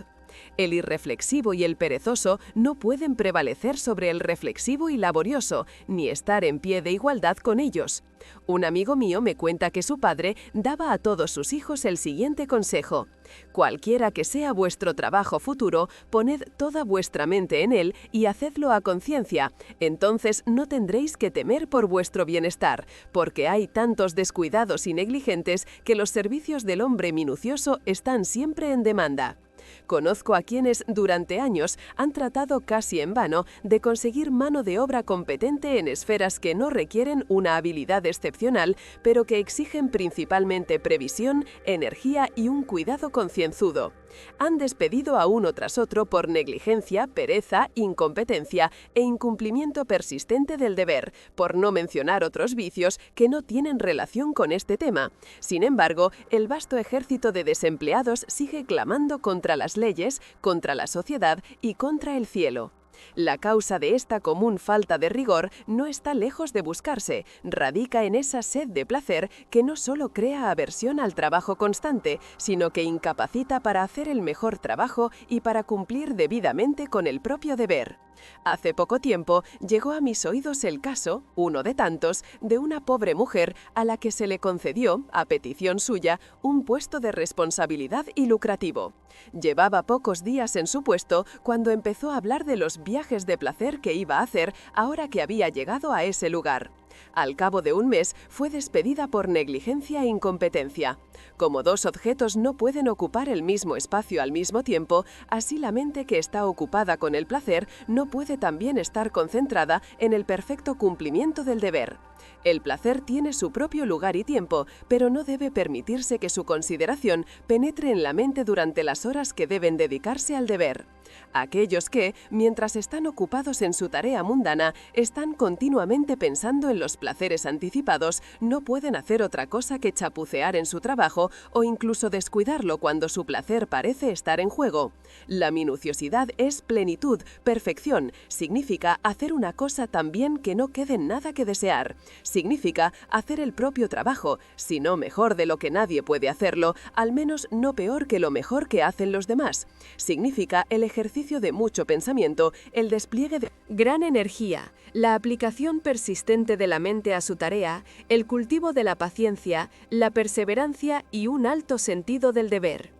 El irreflexivo y el perezoso no pueden prevalecer sobre el reflexivo y laborioso, ni estar en pie de igualdad con ellos. Un amigo mío me cuenta que su padre daba a todos sus hijos el siguiente consejo: cualquiera que sea vuestro trabajo futuro, poned toda vuestra mente en él y hacedlo a conciencia. Entonces no tendréis que temer por vuestro bienestar, porque hay tantos descuidados y negligentes que los servicios del hombre minucioso están siempre en demanda. Conozco a quienes durante años han tratado casi en vano de conseguir mano de obra competente en esferas que no requieren una habilidad excepcional, pero que exigen principalmente previsión, energía y un cuidado concienzudo. Han despedido a uno tras otro por negligencia, pereza, incompetencia e incumplimiento persistente del deber, por no mencionar otros vicios que no tienen relación con este tema. Sin embargo, el vasto ejército de desempleados sigue clamando contra las leyes, contra la sociedad y contra el cielo. La causa de esta común falta de rigor no está lejos de buscarse, radica en esa sed de placer que no solo crea aversión al trabajo constante, sino que incapacita para hacer el mejor trabajo y para cumplir debidamente con el propio deber. Hace poco tiempo llegó a mis oídos el caso, uno de tantos, de una pobre mujer a la que se le concedió, a petición suya, un puesto de responsabilidad y lucrativo. Llevaba pocos días en su puesto cuando empezó a hablar de los viajes de placer que iba a hacer ahora que había llegado a ese lugar. Al cabo de un mes fue despedida por negligencia e incompetencia. Como dos objetos no pueden ocupar el mismo espacio al mismo tiempo, así la mente que está ocupada con el placer no puede también estar concentrada en el perfecto cumplimiento del deber. El placer tiene su propio lugar y tiempo, pero no debe permitirse que su consideración penetre en la mente durante las horas que deben dedicarse al deber. Aquellos que, mientras están ocupados en su tarea mundana, están continuamente pensando en los placeres anticipados, no pueden hacer otra cosa que chapucear en su trabajo o incluso descuidarlo cuando su placer parece estar en juego. La minuciosidad es plenitud, perfección, significa hacer una cosa tan bien que no quede nada que desear. Significa hacer el propio trabajo, si no mejor de lo que nadie puede hacerlo, al menos no peor que lo mejor que hacen los demás. Significa el ejercicio de mucho pensamiento, el despliegue de gran energía, la aplicación persistente de la mente a su tarea, el cultivo de la paciencia, la perseverancia y un alto sentido del deber.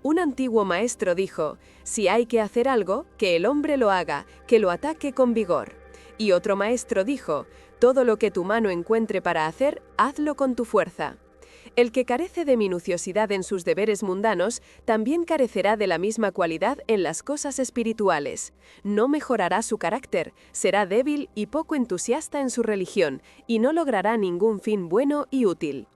Un antiguo maestro dijo: si hay que hacer algo, que el hombre lo haga, que lo ataque con vigor. Y otro maestro dijo: todo lo que tu mano encuentre para hacer, hazlo con tu fuerza. El que carece de minuciosidad en sus deberes mundanos, también carecerá de la misma cualidad en las cosas espirituales. No mejorará su carácter, será débil y poco entusiasta en su religión, y no logrará ningún fin bueno y útil.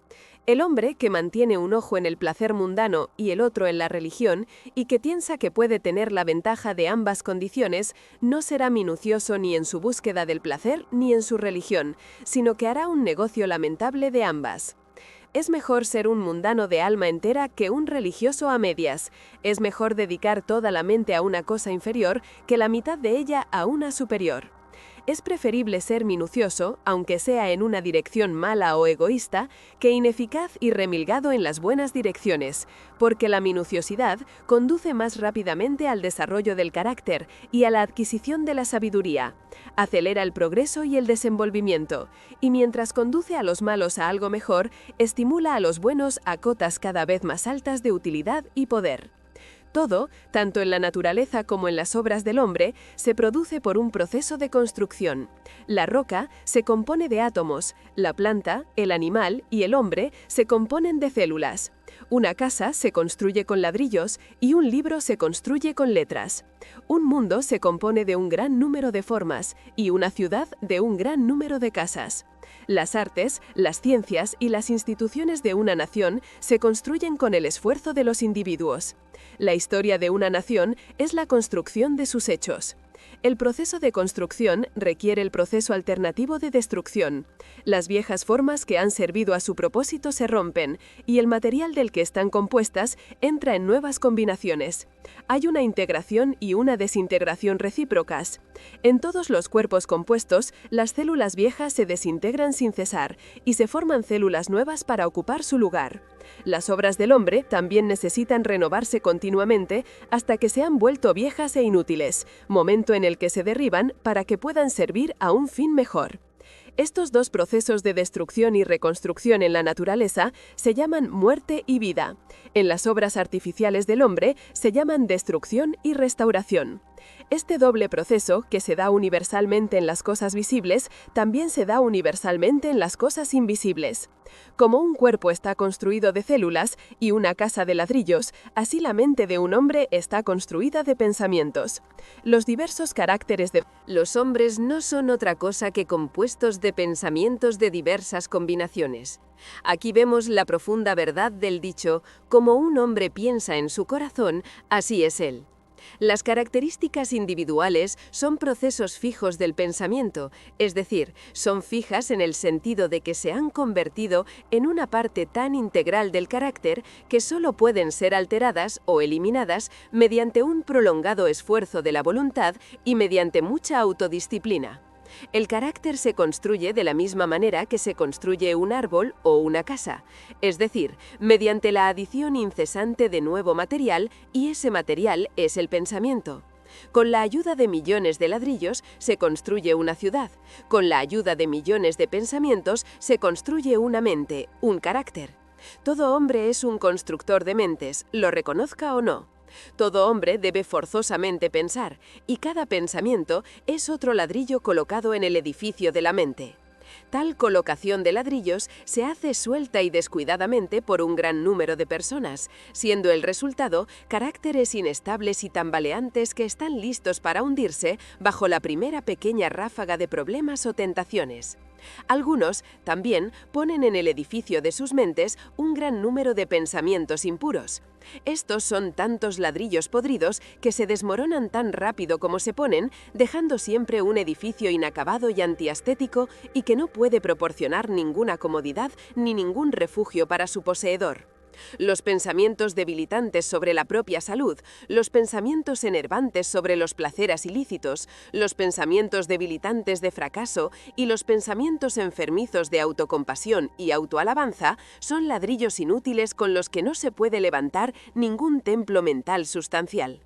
El hombre que mantiene un ojo en el placer mundano y el otro en la religión, y que piensa que puede tener la ventaja de ambas condiciones, no será minucioso ni en su búsqueda del placer ni en su religión, sino que hará un negocio lamentable de ambas. Es mejor ser un mundano de alma entera que un religioso a medias. Es mejor dedicar toda la mente a una cosa inferior que la mitad de ella a una superior. Es preferible ser minucioso, aunque sea en una dirección mala o egoísta, que ineficaz y remilgado en las buenas direcciones, porque la minuciosidad conduce más rápidamente al desarrollo del carácter y a la adquisición de la sabiduría, acelera el progreso y el desenvolvimiento, y mientras conduce a los malos a algo mejor, estimula a los buenos a cotas cada vez más altas de utilidad y poder. Todo, tanto en la naturaleza como en las obras del hombre, se produce por un proceso de construcción. La roca se compone de átomos, la planta, el animal y el hombre se componen de células. Una casa se construye con ladrillos y un libro se construye con letras. Un mundo se compone de un gran número de formas y una ciudad de un gran número de casas. Las artes, las ciencias y las instituciones de una nación se construyen con el esfuerzo de los individuos. La historia de una nación es la construcción de sus hechos. El proceso de construcción requiere el proceso alternativo de destrucción. Las viejas formas que han servido a su propósito se rompen, y el material del que están compuestas entra en nuevas combinaciones. Hay una integración y una desintegración recíprocas. En todos los cuerpos compuestos, las células viejas se desintegran sin cesar, y se forman células nuevas para ocupar su lugar. Las obras del hombre también necesitan renovarse continuamente hasta que se han vuelto viejas e inútiles, momento en el que se derriban para que puedan servir a un fin mejor. Estos dos procesos de destrucción y reconstrucción en la naturaleza se llaman muerte y vida. En las obras artificiales del hombre se llaman destrucción y restauración. Este doble proceso, que se da universalmente en las cosas visibles, también se da universalmente en las cosas invisibles. Como un cuerpo está construido de células y una casa de ladrillos, así la mente de un hombre está construida de pensamientos. Los diversos caracteres de los hombres no son otra cosa que compuestos de pensamientos de diversas combinaciones. Aquí vemos la profunda verdad del dicho: como un hombre piensa en su corazón, así es él. Las características individuales son procesos fijos del pensamiento, es decir, son fijas en el sentido de que se han convertido en una parte tan integral del carácter que solo pueden ser alteradas o eliminadas mediante un prolongado esfuerzo de la voluntad y mediante mucha autodisciplina. El carácter se construye de la misma manera que se construye un árbol o una casa, es decir, mediante la adición incesante de nuevo material, y ese material es el pensamiento. Con la ayuda de millones de ladrillos se construye una ciudad. Con la ayuda de millones de pensamientos se construye una mente, un carácter. Todo hombre es un constructor de mentes, lo reconozca o no. Todo hombre debe forzosamente pensar, y cada pensamiento es otro ladrillo colocado en el edificio de la mente. Tal colocación de ladrillos se hace suelta y descuidadamente por un gran número de personas, siendo el resultado caracteres inestables y tambaleantes que están listos para hundirse bajo la primera pequeña ráfaga de problemas o tentaciones. Algunos también ponen en el edificio de sus mentes un gran número de pensamientos impuros. Estos son tantos ladrillos podridos que se desmoronan tan rápido como se ponen, dejando siempre un edificio inacabado y antiestético y que no puede proporcionar ninguna comodidad ni ningún refugio para su poseedor. Los pensamientos debilitantes sobre la propia salud, los pensamientos enervantes sobre los placeres ilícitos, los pensamientos debilitantes de fracaso y los pensamientos enfermizos de autocompasión y autoalabanza son ladrillos inútiles con los que no se puede levantar ningún templo mental sustancial.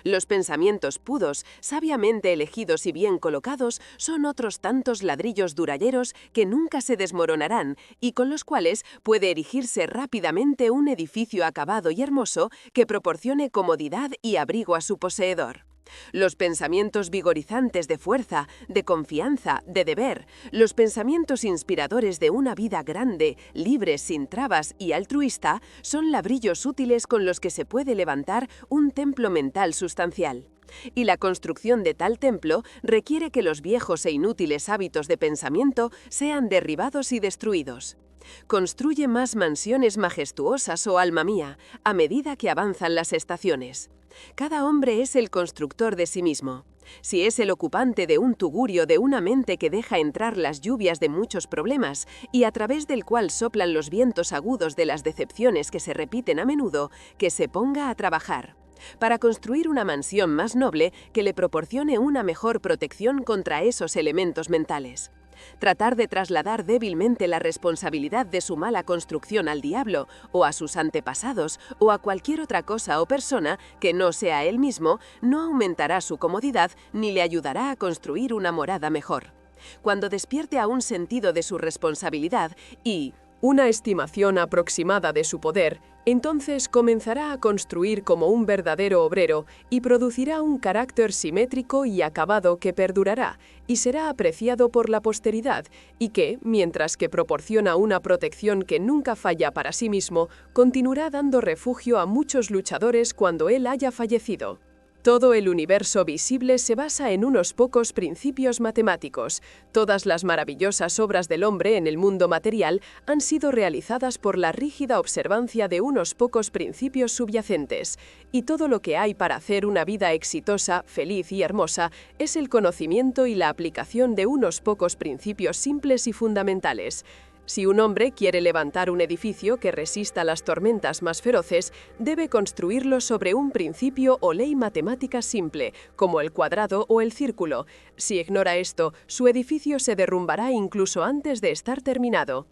Los pensamientos pudos, sabiamente elegidos y bien colocados, son otros tantos ladrillos duraderos que nunca se desmoronarán y con los cuales puede erigirse rápidamente un edificio acabado y hermoso que proporcione comodidad y abrigo a su poseedor. Los pensamientos vigorizantes de fuerza, de confianza, de deber, los pensamientos inspiradores de una vida grande, libre, sin trabas y altruista, son ladrillos útiles con los que se puede levantar un templo mental sustancial. Y la construcción de tal templo requiere que los viejos e inútiles hábitos de pensamiento sean derribados y destruidos. Construye más mansiones majestuosas, oh alma mía, a medida que avanzan las estaciones. Cada hombre es el constructor de sí mismo. Si es el ocupante de un tugurio de una mente que deja entrar las lluvias de muchos problemas y a través del cual soplan los vientos agudos de las decepciones que se repiten a menudo, que se ponga a trabajar para construir una mansión más noble que le proporcione una mejor protección contra esos elementos mentales. Tratar de trasladar débilmente la responsabilidad de su mala construcción al diablo, o a sus antepasados, o a cualquier otra cosa o persona que no sea él mismo, no aumentará su comodidad ni le ayudará a construir una morada mejor. Cuando despierte a un sentido de su responsabilidad y una estimación aproximada de su poder, entonces comenzará a construir como un verdadero obrero y producirá un carácter simétrico y acabado que perdurará y será apreciado por la posteridad y que, mientras que proporciona una protección que nunca falla para sí mismo, continuará dando refugio a muchos luchadores cuando él haya fallecido. Todo el universo visible se basa en unos pocos principios matemáticos. Todas las maravillosas obras del hombre en el mundo material han sido realizadas por la rígida observancia de unos pocos principios subyacentes. Y todo lo que hay para hacer una vida exitosa, feliz y hermosa es el conocimiento y la aplicación de unos pocos principios simples y fundamentales. Si un hombre quiere levantar un edificio que resista las tormentas más feroces, debe construirlo sobre un principio o ley matemática simple, como el cuadrado o el círculo. Si ignora esto, su edificio se derrumbará incluso antes de estar terminado.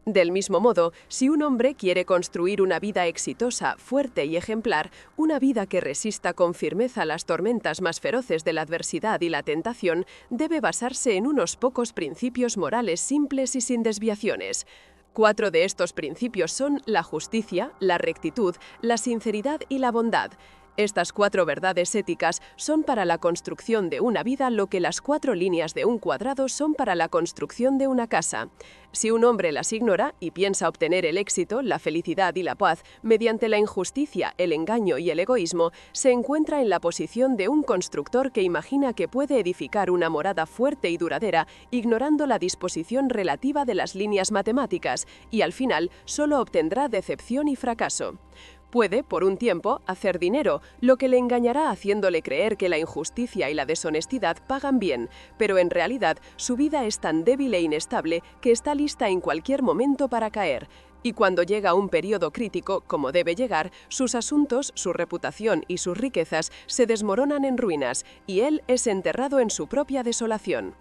Del mismo modo, si un hombre quiere construir una vida exitosa, fuerte y ejemplar, una vida que resista con firmeza las tormentas más feroces de la adversidad y la tentación, debe basarse en unos pocos principios morales simples y sin desviaciones. 4 de estos principios son la justicia, la rectitud, la sinceridad y la bondad. Estas 4 verdades éticas son para la construcción de una vida lo que las 4 líneas de un cuadrado son para la construcción de una casa. Si un hombre las ignora y piensa obtener el éxito, la felicidad y la paz mediante la injusticia, el engaño y el egoísmo, se encuentra en la posición de un constructor que imagina que puede edificar una morada fuerte y duradera ignorando la disposición relativa de las líneas matemáticas y al final solo obtendrá decepción y fracaso. Puede, por un tiempo, hacer dinero, lo que le engañará haciéndole creer que la injusticia y la deshonestidad pagan bien, pero en realidad su vida es tan débil e inestable que está lista en cualquier momento para caer. Y cuando llega un periodo crítico, como debe llegar, sus asuntos, su reputación y sus riquezas se desmoronan en ruinas, y él es enterrado en su propia desolación.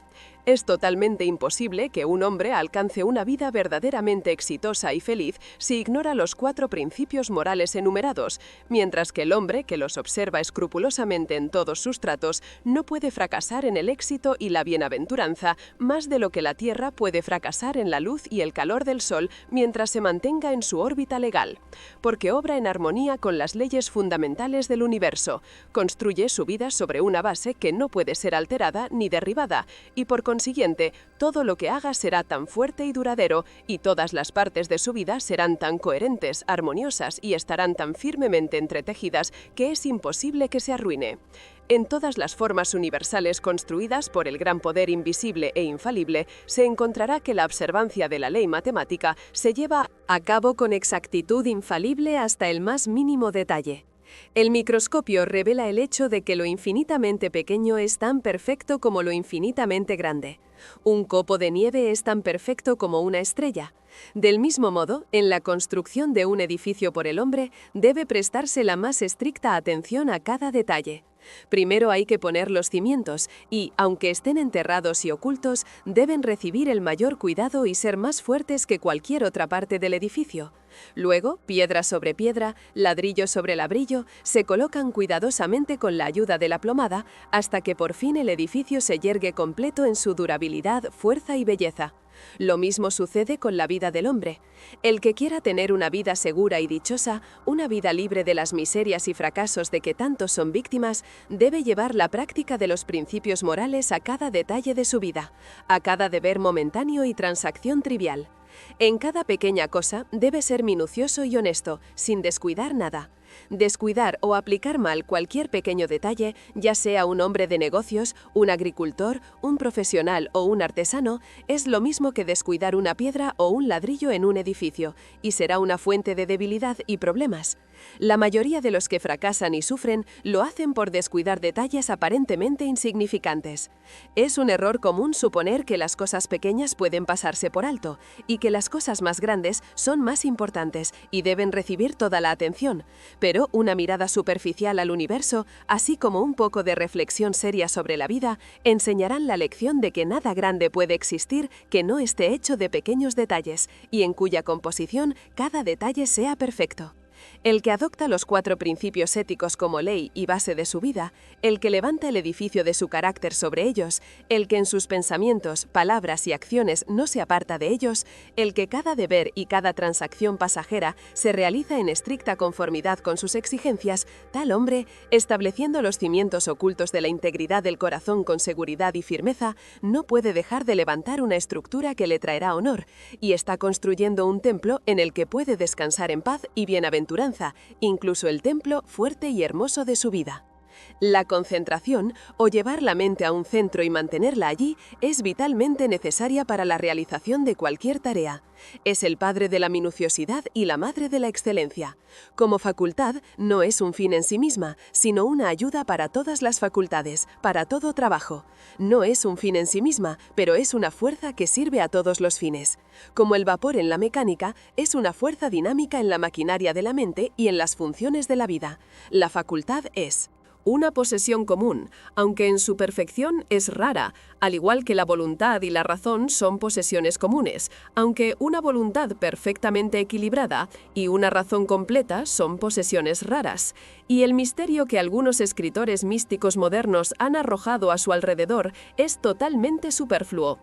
Es totalmente imposible que un hombre alcance una vida verdaderamente exitosa y feliz si ignora los 4 principios morales enumerados, mientras que el hombre que los observa escrupulosamente en todos sus tratos no puede fracasar en el éxito y la bienaventuranza más de lo que la Tierra puede fracasar en la luz y el calor del Sol mientras se mantenga en su órbita legal, porque obra en armonía con las leyes fundamentales del universo, construye su vida sobre una base que no puede ser alterada ni derribada, y por consiguiente, todo lo que haga será tan fuerte y duradero, y todas las partes de su vida serán tan coherentes, armoniosas y estarán tan firmemente entretejidas que es imposible que se arruine. En todas las formas universales construidas por el gran poder invisible e infalible, se encontrará que la observancia de la ley matemática se lleva a cabo con exactitud infalible hasta el más mínimo detalle. El microscopio revela el hecho de que lo infinitamente pequeño es tan perfecto como lo infinitamente grande. Un copo de nieve es tan perfecto como una estrella. Del mismo modo, en la construcción de un edificio por el hombre, debe prestarse la más estricta atención a cada detalle. Primero hay que poner los cimientos y, aunque estén enterrados y ocultos, deben recibir el mayor cuidado y ser más fuertes que cualquier otra parte del edificio. Luego, piedra sobre piedra, ladrillo sobre ladrillo, se colocan cuidadosamente con la ayuda de la plomada hasta que por fin el edificio se yergue completo en su durabilidad, fuerza y belleza. Lo mismo sucede con la vida del hombre. El que quiera tener una vida segura y dichosa, una vida libre de las miserias y fracasos de que tantos son víctimas, debe llevar la práctica de los principios morales a cada detalle de su vida, a cada deber momentáneo y transacción trivial. En cada pequeña cosa debe ser minucioso y honesto, sin descuidar nada. Descuidar o aplicar mal cualquier pequeño detalle, ya sea un hombre de negocios, un agricultor, un profesional o un artesano, es lo mismo que descuidar una piedra o un ladrillo en un edificio, y será una fuente de debilidad y problemas. La mayoría de los que fracasan y sufren lo hacen por descuidar detalles aparentemente insignificantes. Es un error común suponer que las cosas pequeñas pueden pasarse por alto y que las cosas más grandes son más importantes y deben recibir toda la atención. Pero una mirada superficial al universo, así como un poco de reflexión seria sobre la vida, enseñarán la lección de que nada grande puede existir que no esté hecho de pequeños detalles y en cuya composición cada detalle sea perfecto. El que adopta los 4 principios éticos como ley y base de su vida, el que levanta el edificio de su carácter sobre ellos, el que en sus pensamientos, palabras y acciones no se aparta de ellos, el que cada deber y cada transacción pasajera se realiza en estricta conformidad con sus exigencias, tal hombre, estableciendo los cimientos ocultos de la integridad del corazón con seguridad y firmeza, no puede dejar de levantar una estructura que le traerá honor, y está construyendo un templo en el que puede descansar en paz y bienaventuranza, incluso el templo fuerte y hermoso de su vida. La concentración, o llevar la mente a un centro y mantenerla allí, es vitalmente necesaria para la realización de cualquier tarea. Es el padre de la minuciosidad y la madre de la excelencia. Como facultad, no es un fin en sí misma, sino una ayuda para todas las facultades, para todo trabajo. No es un fin en sí misma, pero es una fuerza que sirve a todos los fines. Como el vapor en la mecánica, es una fuerza dinámica en la maquinaria de la mente y en las funciones de la vida. La facultad es una posesión común, aunque en su perfección es rara, al igual que la voluntad y la razón son posesiones comunes, aunque una voluntad perfectamente equilibrada y una razón completa son posesiones raras. Y el misterio que algunos escritores místicos modernos han arrojado a su alrededor es totalmente superfluo.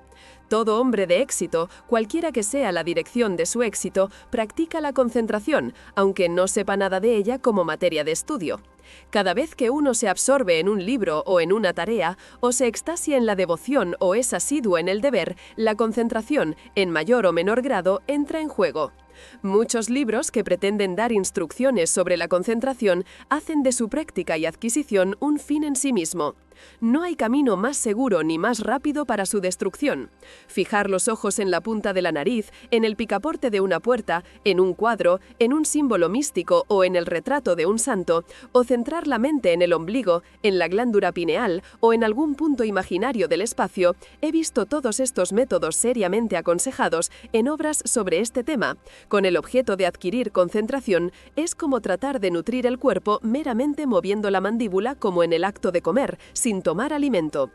Todo hombre de éxito, cualquiera que sea la dirección de su éxito, practica la concentración, aunque no sepa nada de ella como materia de estudio. Cada vez que uno se absorbe en un libro o en una tarea, o se extasia en la devoción o es asiduo en el deber, la concentración, en mayor o menor grado, entra en juego. Muchos libros que pretenden dar instrucciones sobre la concentración hacen de su práctica y adquisición un fin en sí mismo. No hay camino más seguro ni más rápido para su destrucción. Fijar los ojos en la punta de la nariz, en el picaporte de una puerta, en un cuadro, en un símbolo místico o en el retrato de un santo, o centrar la mente en el ombligo, en la glándula pineal o en algún punto imaginario del espacio, he visto todos estos métodos seriamente aconsejados en obras sobre este tema. Con el objeto de adquirir concentración, es como tratar de nutrir el cuerpo meramente moviendo la mandíbula como en el acto de comer, sin tomar alimento.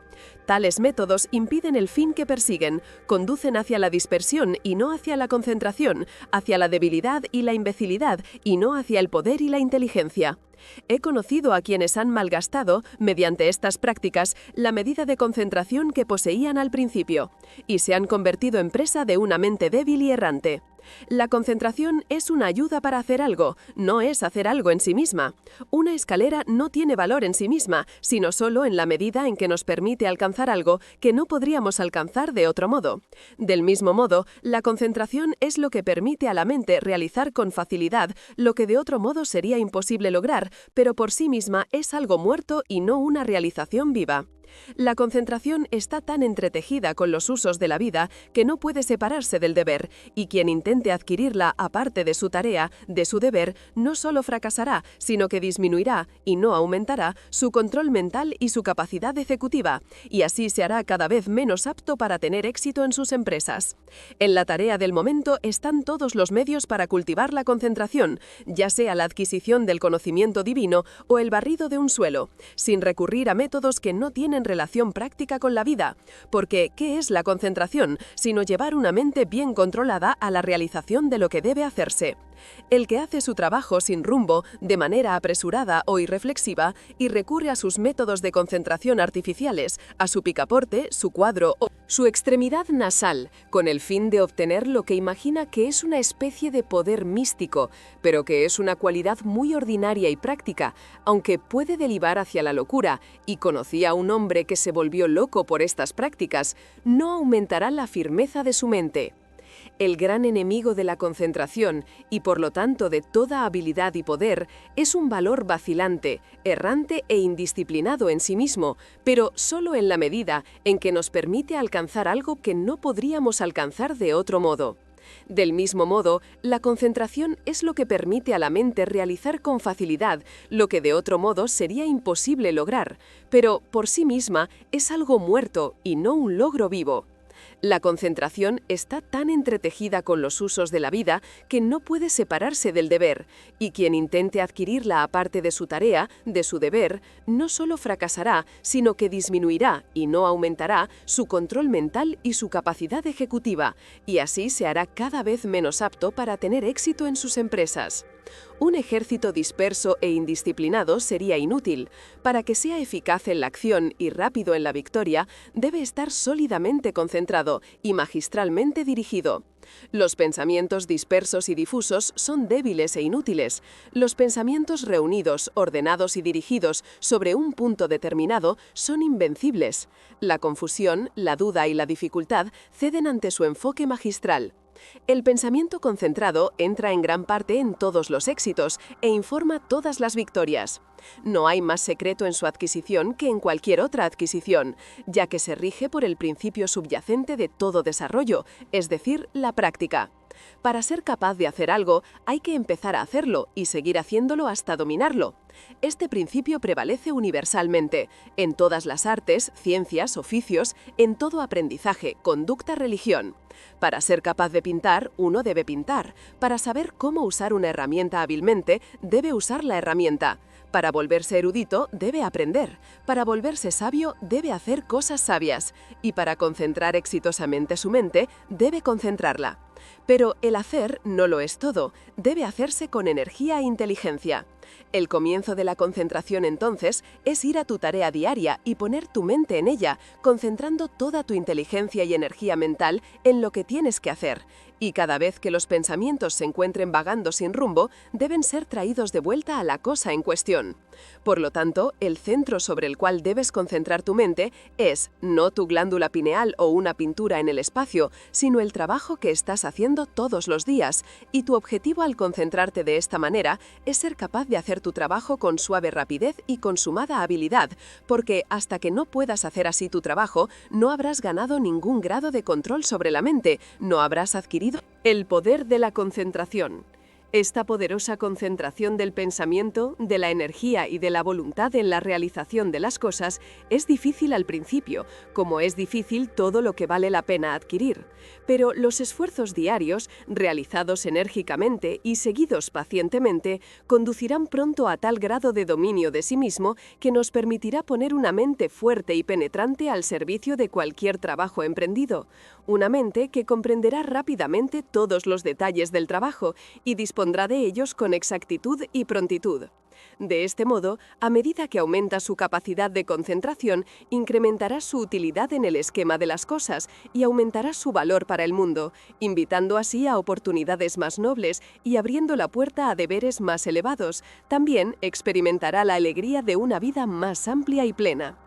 Tales métodos impiden el fin que persiguen, conducen hacia la dispersión y no hacia la concentración, hacia la debilidad y la imbecilidad y no hacia el poder y la inteligencia. He conocido a quienes han malgastado, mediante estas prácticas, la medida de concentración que poseían al principio, y se han convertido en presa de una mente débil y errante. La concentración es una ayuda para hacer algo, no es hacer algo en sí misma. Una escalera no tiene valor en sí misma, sino solo en la medida en que nos permite alcanzar algo que no podríamos alcanzar de otro modo. Del mismo modo, la concentración es lo que permite a la mente realizar con facilidad lo que de otro modo sería imposible lograr, pero por sí misma es algo muerto y no una realización viva. La concentración está tan entretejida con los usos de la vida que no puede separarse del deber, y quien intente adquirirla aparte de su tarea, de su deber, no solo fracasará, sino que disminuirá, y no aumentará, su control mental y su capacidad ejecutiva, y así se hará cada vez menos apto para tener éxito en sus empresas. En la tarea del momento están todos los medios para cultivar la concentración, ya sea la adquisición del conocimiento divino o el barrido de un suelo, sin recurrir a métodos que no tienen relación práctica con la vida, porque ¿qué es la concentración sino llevar una mente bien controlada a la realización de lo que debe hacerse? El que hace su trabajo sin rumbo, de manera apresurada o irreflexiva, y recurre a sus métodos de concentración artificiales, a su picaporte, su cuadro o su extremidad nasal, con el fin de obtener lo que imagina que es una especie de poder místico, pero que es una cualidad muy ordinaria y práctica, aunque puede derivar hacia la locura, y conocí a un hombre que se volvió loco por estas prácticas, no aumentará la firmeza de su mente. El gran enemigo de la concentración, y por lo tanto de toda habilidad y poder, es un valor vacilante, errante e indisciplinado en sí mismo, pero solo en la medida en que nos permite alcanzar algo que no podríamos alcanzar de otro modo. Del mismo modo, la concentración es lo que permite a la mente realizar con facilidad lo que de otro modo sería imposible lograr, pero por sí misma es algo muerto y no un logro vivo. La concentración está tan entretejida con los usos de la vida que no puede separarse del deber, y quien intente adquirirla aparte de su tarea, de su deber, no solo fracasará, sino que disminuirá y no aumentará su control mental y su capacidad ejecutiva, y así se hará cada vez menos apto para tener éxito en sus empresas. Un ejército disperso e indisciplinado sería inútil. Para que sea eficaz en la acción y rápido en la victoria, debe estar sólidamente concentrado y magistralmente dirigido. Los pensamientos dispersos y difusos son débiles e inútiles. Los pensamientos reunidos, ordenados y dirigidos sobre un punto determinado son invencibles. La confusión, la duda y la dificultad ceden ante su enfoque magistral. El pensamiento concentrado entra en gran parte en todos los éxitos e informa todas las victorias. No hay más secreto en su adquisición que en cualquier otra adquisición, ya que se rige por el principio subyacente de todo desarrollo, es decir, la práctica. Para ser capaz de hacer algo, hay que empezar a hacerlo y seguir haciéndolo hasta dominarlo. Este principio prevalece universalmente, en todas las artes, ciencias, oficios, en todo aprendizaje, conducta, religión. Para ser capaz de pintar, uno debe pintar. Para saber cómo usar una herramienta hábilmente, debe usar la herramienta. Para volverse erudito, debe aprender. Para volverse sabio, debe hacer cosas sabias. Y para concentrar exitosamente su mente, debe concentrarla. Pero el hacer no lo es todo, debe hacerse con energía e inteligencia. El comienzo de la concentración, entonces, es ir a tu tarea diaria y poner tu mente en ella, concentrando toda tu inteligencia y energía mental en lo que tienes que hacer. Y cada vez que los pensamientos se encuentren vagando sin rumbo, deben ser traídos de vuelta a la cosa en cuestión. Por lo tanto, el centro sobre el cual debes concentrar tu mente es no tu glándula pineal o una pintura en el espacio, sino el trabajo que estás haciendo todos los días, y tu objetivo al concentrarte de esta manera es ser capaz de hacer tu trabajo con suave rapidez y consumada habilidad, porque hasta que no puedas hacer así tu trabajo, no habrás ganado ningún grado de control sobre la mente, no habrás adquirido el poder de la concentración. Esta poderosa concentración del pensamiento, de la energía y de la voluntad en la realización de las cosas es difícil al principio, como es difícil todo lo que vale la pena adquirir. Pero los esfuerzos diarios, realizados enérgicamente y seguidos pacientemente, conducirán pronto a tal grado de dominio de sí mismo que nos permitirá poner una mente fuerte y penetrante al servicio de cualquier trabajo emprendido. Una mente que comprenderá rápidamente todos los detalles del trabajo y dispondrá de ellos con exactitud y prontitud. De este modo, a medida que aumenta su capacidad de concentración, incrementará su utilidad en el esquema de las cosas y aumentará su valor para el mundo, invitando así a oportunidades más nobles y abriendo la puerta a deberes más elevados. También experimentará la alegría de una vida más amplia y plena.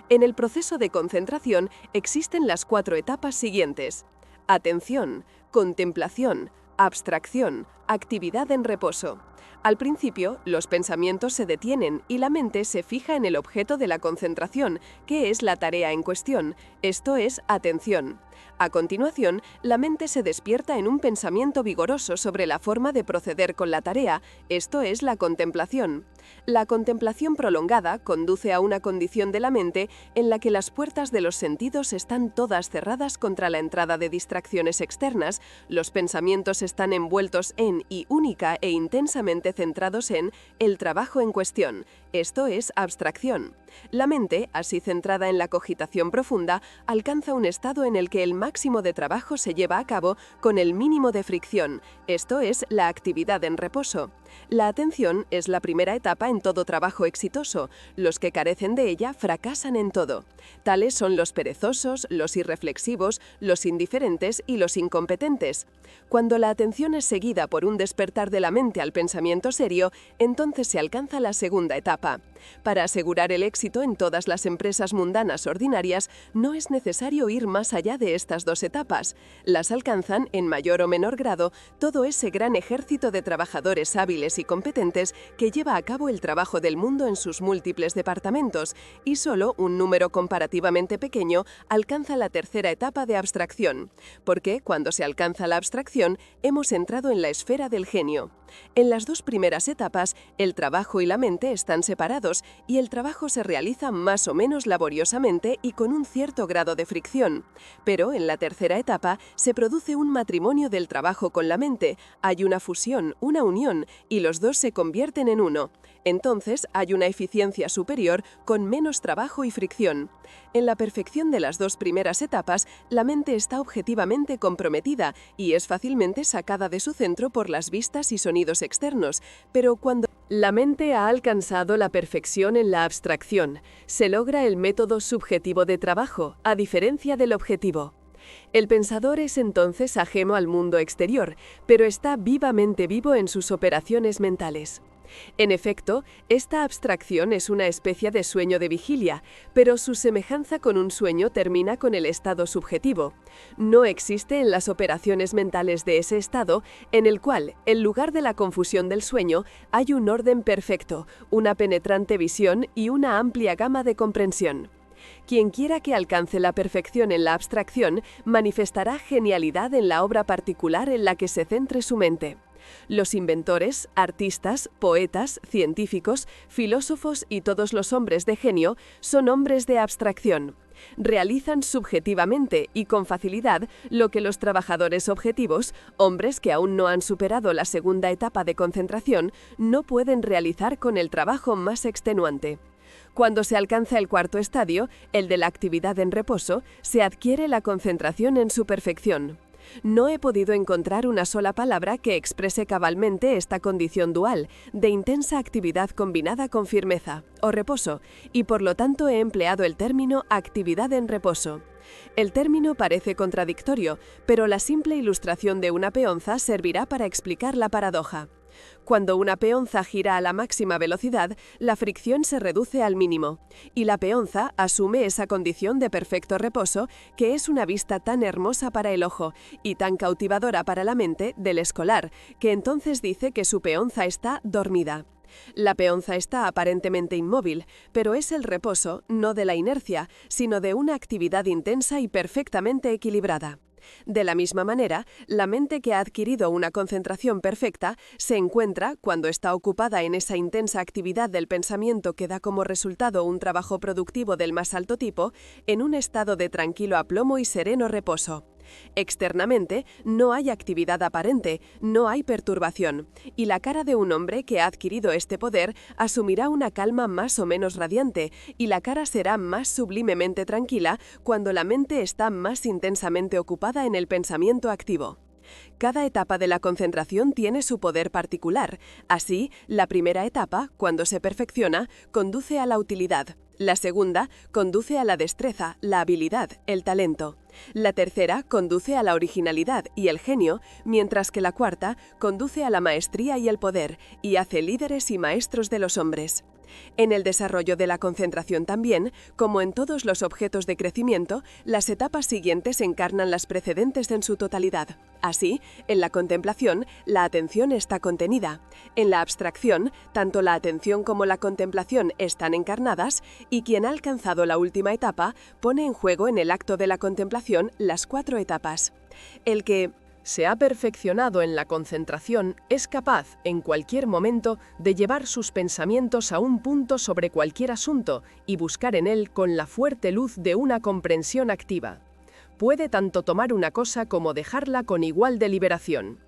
En el proceso de concentración existen las 4 etapas siguientes: atención, contemplación, Abstracción, actividad en reposo. Al principio, los pensamientos se detienen y la mente se fija en el objeto de la concentración, que es la tarea en cuestión, esto es, atención. A continuación, la mente se despierta en un pensamiento vigoroso sobre la forma de proceder con la tarea, esto es, la contemplación. La contemplación prolongada conduce a una condición de la mente en la que las puertas de los sentidos están todas cerradas contra la entrada de distracciones externas, los pensamientos están envueltos en y única e intensamente centrados en el trabajo en cuestión, esto es, abstracción. La mente, así centrada en la cogitación profunda, alcanza un estado en el que el máximo de trabajo se lleva a cabo con el mínimo de fricción, esto es, la actividad en reposo. La atención es la primera etapa en todo trabajo exitoso. Los que carecen de ella fracasan en todo. Tales son los perezosos, los irreflexivos, los indiferentes y los incompetentes. Cuando la atención es seguida por un despertar de la mente al pensamiento serio, entonces se alcanza la segunda etapa. Para asegurar el éxito en todas las empresas mundanas ordinarias, no es necesario ir más allá de estas dos etapas. Las alcanzan, en mayor o menor grado, todo ese gran ejército de trabajadores hábiles y competentes que lleva a cabo el trabajo del mundo en sus múltiples departamentos, y solo un número comparativamente pequeño alcanza la tercera etapa de abstracción, porque cuando se alcanza la abstracción, hemos entrado en la esfera del genio. En las dos primeras etapas, el trabajo y la mente están separados y el trabajo se realiza más o menos laboriosamente y con un cierto grado de fricción. Pero en la tercera etapa se produce un matrimonio del trabajo con la mente, hay una fusión, una unión, y los dos se convierten en uno. Entonces hay una eficiencia superior con menos trabajo y fricción. En la perfección de las dos primeras etapas, la mente está objetivamente comprometida y es fácilmente sacada de su centro por las vistas y sonidos externos, pero cuando la mente ha alcanzado la perfección en la abstracción, se logra el método subjetivo de trabajo, a diferencia del objetivo. El pensador es entonces ajeno al mundo exterior, pero está vivamente vivo en sus operaciones mentales. En efecto, esta abstracción es una especie de sueño de vigilia, pero su semejanza con un sueño termina con el estado subjetivo. No existe en las operaciones mentales de ese estado, en el cual, en lugar de la confusión del sueño, hay un orden perfecto, una penetrante visión y una amplia gama de comprensión. Quien quiera que alcance la perfección en la abstracción, manifestará genialidad en la obra particular en la que se centre su mente. Los inventores, artistas, poetas, científicos, filósofos y todos los hombres de genio son hombres de abstracción. Realizan subjetivamente y con facilidad lo que los trabajadores objetivos, hombres que aún no han superado la segunda etapa de concentración, no pueden realizar con el trabajo más extenuante. Cuando se alcanza el cuarto estadio, el de la actividad en reposo, se adquiere la concentración en su perfección. No he podido encontrar una sola palabra que exprese cabalmente esta condición dual, de intensa actividad combinada con firmeza, o reposo, y por lo tanto he empleado el término actividad en reposo. El término parece contradictorio, pero la simple ilustración de una peonza servirá para explicar la paradoja. Cuando una peonza gira a la máxima velocidad, la fricción se reduce al mínimo, y la peonza asume esa condición de perfecto reposo que es una vista tan hermosa para el ojo y tan cautivadora para la mente del escolar, que entonces dice que su peonza está dormida. La peonza está aparentemente inmóvil, pero es el reposo, no de la inercia, sino de una actividad intensa y perfectamente equilibrada. De la misma manera, la mente que ha adquirido una concentración perfecta se encuentra, cuando está ocupada en esa intensa actividad del pensamiento que da como resultado un trabajo productivo del más alto tipo, en un estado de tranquilo aplomo y sereno reposo. Externamente, no hay actividad aparente, no hay perturbación, y la cara de un hombre que ha adquirido este poder asumirá una calma más o menos radiante, y la cara será más sublimemente tranquila cuando la mente está más intensamente ocupada en el pensamiento activo. Cada etapa de la concentración tiene su poder particular. Así, la primera etapa, cuando se perfecciona, conduce a la utilidad. La segunda conduce a la destreza, la habilidad, el talento. La tercera conduce a la originalidad y el genio, mientras que la cuarta conduce a la maestría y el poder, y hace líderes y maestros de los hombres. En el desarrollo de la concentración también, como en todos los objetos de crecimiento, las etapas siguientes encarnan las precedentes en su totalidad. Así, en la contemplación, la atención está contenida. En la abstracción, tanto la atención como la contemplación están encarnadas, y quien ha alcanzado la última etapa pone en juego en el acto de la contemplación las 4 etapas. El que se ha perfeccionado en la concentración es capaz, en cualquier momento, de llevar sus pensamientos a un punto sobre cualquier asunto y buscar en él con la fuerte luz de una comprensión activa. Puede tanto tomar una cosa como dejarla con igual deliberación.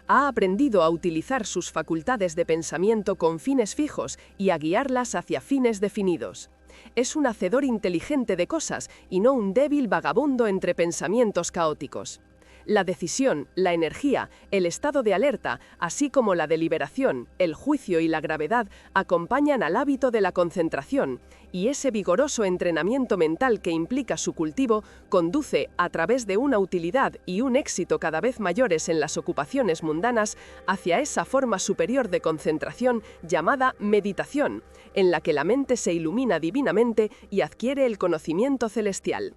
Ha aprendido a utilizar sus facultades de pensamiento con fines fijos y a guiarlas hacia fines definidos. Es un hacedor inteligente de cosas y no un débil vagabundo entre pensamientos caóticos. La decisión, la energía, el estado de alerta, así como la deliberación, el juicio y la gravedad acompañan al hábito de la concentración, y ese vigoroso entrenamiento mental que implica su cultivo conduce, a través de una utilidad y un éxito cada vez mayores en las ocupaciones mundanas, hacia esa forma superior de concentración llamada meditación, en la que la mente se ilumina divinamente y adquiere el conocimiento celestial.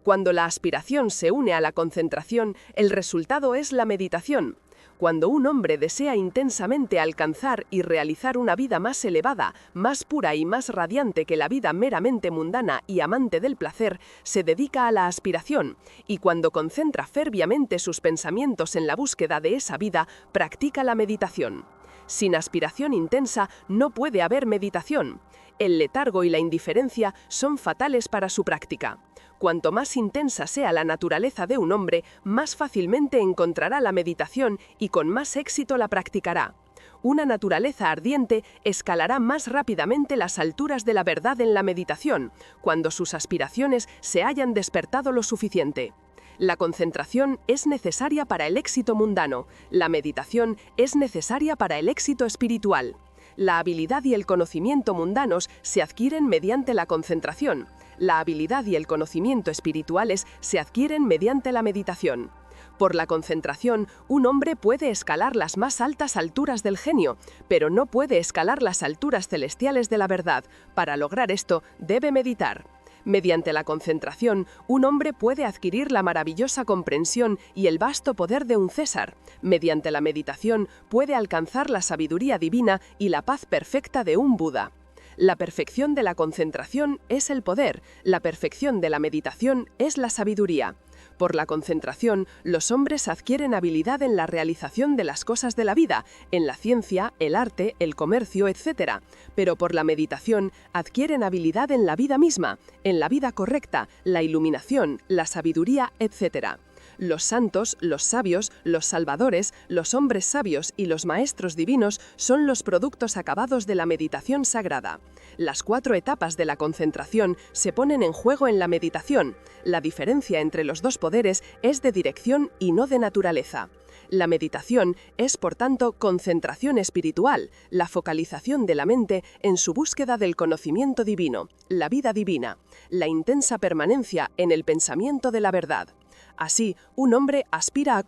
Cuando la aspiración se une a la concentración, el resultado es la meditación. Cuando un hombre desea intensamente alcanzar y realizar una vida más elevada, más pura y más radiante que la vida meramente mundana y amante del placer, se dedica a la aspiración, y cuando concentra ferviamente sus pensamientos en la búsqueda de esa vida, practica la meditación. Sin aspiración intensa no puede haber meditación. El letargo y la indiferencia son fatales para su práctica. Cuanto más intensa sea la naturaleza de un hombre, más fácilmente encontrará la meditación y con más éxito la practicará. Una naturaleza ardiente escalará más rápidamente las alturas de la verdad en la meditación, cuando sus aspiraciones se hayan despertado lo suficiente. La concentración es necesaria para el éxito mundano, la meditación es necesaria para el éxito espiritual. La habilidad y el conocimiento mundanos se adquieren mediante la concentración. La habilidad y el conocimiento espirituales se adquieren mediante la meditación. Por la concentración, un hombre puede escalar las más altas alturas del genio, pero no puede escalar las alturas celestiales de la verdad. Para lograr esto, debe meditar. Mediante la concentración, un hombre puede adquirir la maravillosa comprensión y el vasto poder de un César. Mediante la meditación, puede alcanzar la sabiduría divina y la paz perfecta de un Buda. La perfección de la concentración es el poder, la perfección de la meditación es la sabiduría. Por la concentración, los hombres adquieren habilidad en la realización de las cosas de la vida, en la ciencia, el arte, el comercio, etc. Pero por la meditación adquieren habilidad en la vida misma, en la vida correcta, la iluminación, la sabiduría, etc. Los santos, los sabios, los salvadores, los hombres sabios y los maestros divinos son los productos acabados de la meditación sagrada. Las 4 etapas de la concentración se ponen en juego en la meditación. La diferencia entre los dos poderes es de dirección y no de naturaleza. La meditación es, por tanto, concentración espiritual, la focalización de la mente en su búsqueda del conocimiento divino, la vida divina, la intensa permanencia en el pensamiento de la verdad. Así, un hombre aspira a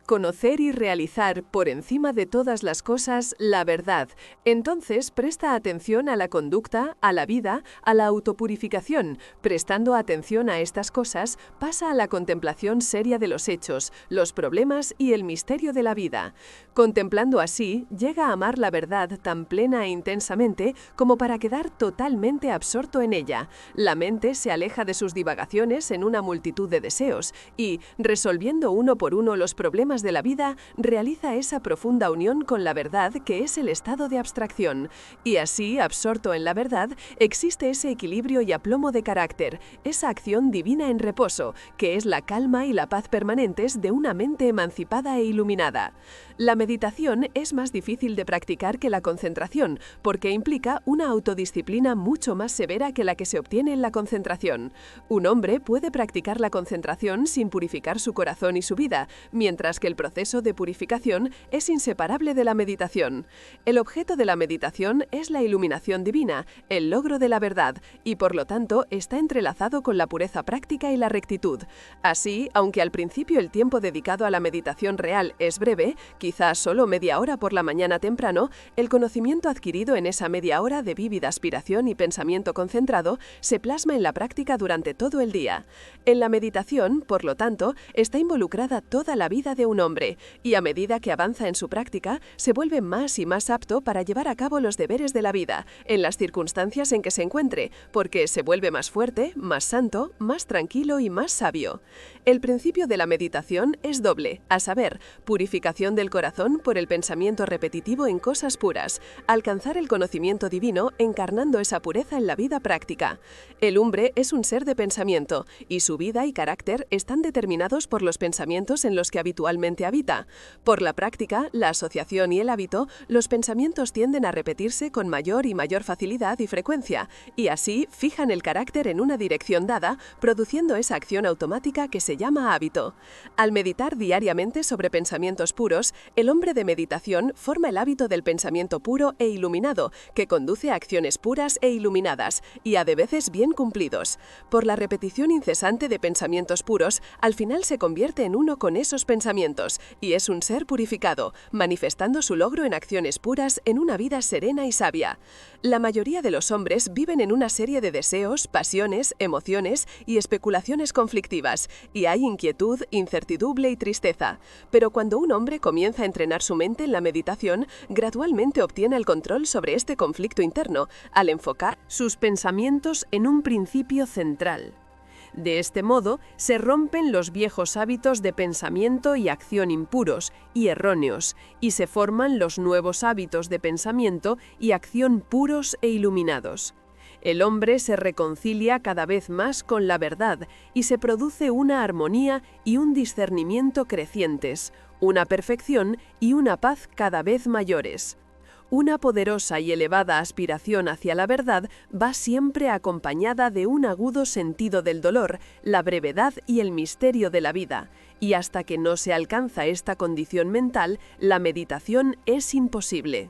conocer y realizar, por encima de todas las cosas, la verdad. Entonces presta atención a la conducta, a la vida, a la autopurificación. Prestando atención a estas cosas, pasa a la contemplación seria de los hechos, los problemas y el misterio de la vida. Contemplando así, llega a amar la verdad tan plena e intensamente como para quedar totalmente absorto en ella. La mente se aleja de sus divagaciones en una multitud de deseos y, resolviendo uno por uno los problemas de la vida, realiza esa profunda unión con la verdad que es el estado de abstracción. Y así, absorto en la verdad, existe ese equilibrio y aplomo de carácter, esa acción divina en reposo, que es la calma y la paz permanentes de una mente emancipada e iluminada. La meditación es más difícil de practicar que la concentración, porque implica una autodisciplina mucho más severa que la que se obtiene en la concentración. Un hombre puede practicar la concentración sin purificar su corazón y su vida, mientras que el proceso de purificación es inseparable de la meditación. El objeto de la meditación es la iluminación divina, el logro de la verdad, y por lo tanto está entrelazado con la pureza práctica y la rectitud. Así, aunque al principio el tiempo dedicado a la meditación real es breve, quizás solo media hora por la mañana temprano, el conocimiento adquirido en esa media hora de vívida aspiración y pensamiento concentrado se plasma en la práctica durante todo el día. En la meditación, por lo tanto, está involucrada toda la vida de un hombre, y a medida que avanza en su práctica, se vuelve más y más apto para llevar a cabo los deberes de la vida, en las circunstancias en que se encuentre, porque se vuelve más fuerte, más santo, más tranquilo y más sabio. El principio de la meditación es doble, a saber, purificación del corazón por el pensamiento repetitivo en cosas puras, alcanzar el conocimiento divino encarnando esa pureza en la vida práctica. El hombre es un ser de pensamiento, y su vida y carácter están determinados por los pensamientos en los que habitualmente habita. Por la práctica, la asociación y el hábito, los pensamientos tienden a repetirse con mayor y mayor facilidad y frecuencia, y así fijan el carácter en una dirección dada, produciendo esa acción automática que se llama hábito. Al meditar diariamente sobre pensamientos puros, el hombre de meditación forma el hábito del pensamiento puro e iluminado, que conduce a acciones puras e iluminadas, y a de veces bien cumplidos. Por la repetición incesante de pensamientos puros, al final se convierte en uno con esos pensamientos, y es un ser purificado, manifestando su logro en acciones puras en una vida serena y sabia. La mayoría de los hombres viven en una serie de deseos, pasiones, emociones y especulaciones conflictivas, y hay inquietud, incertidumbre y tristeza. Pero cuando un hombre comienza a entrenar su mente en la meditación, gradualmente obtiene el control sobre este conflicto interno, al enfocar sus pensamientos en un principio central. De este modo, se rompen los viejos hábitos de pensamiento y acción impuros y erróneos, y se forman los nuevos hábitos de pensamiento y acción puros e iluminados. El hombre se reconcilia cada vez más con la verdad y se produce una armonía y un discernimiento crecientes, una perfección y una paz cada vez mayores. Una poderosa y elevada aspiración hacia la verdad va siempre acompañada de un agudo sentido del dolor, la brevedad y el misterio de la vida, y hasta que no se alcanza esta condición mental, la meditación es imposible.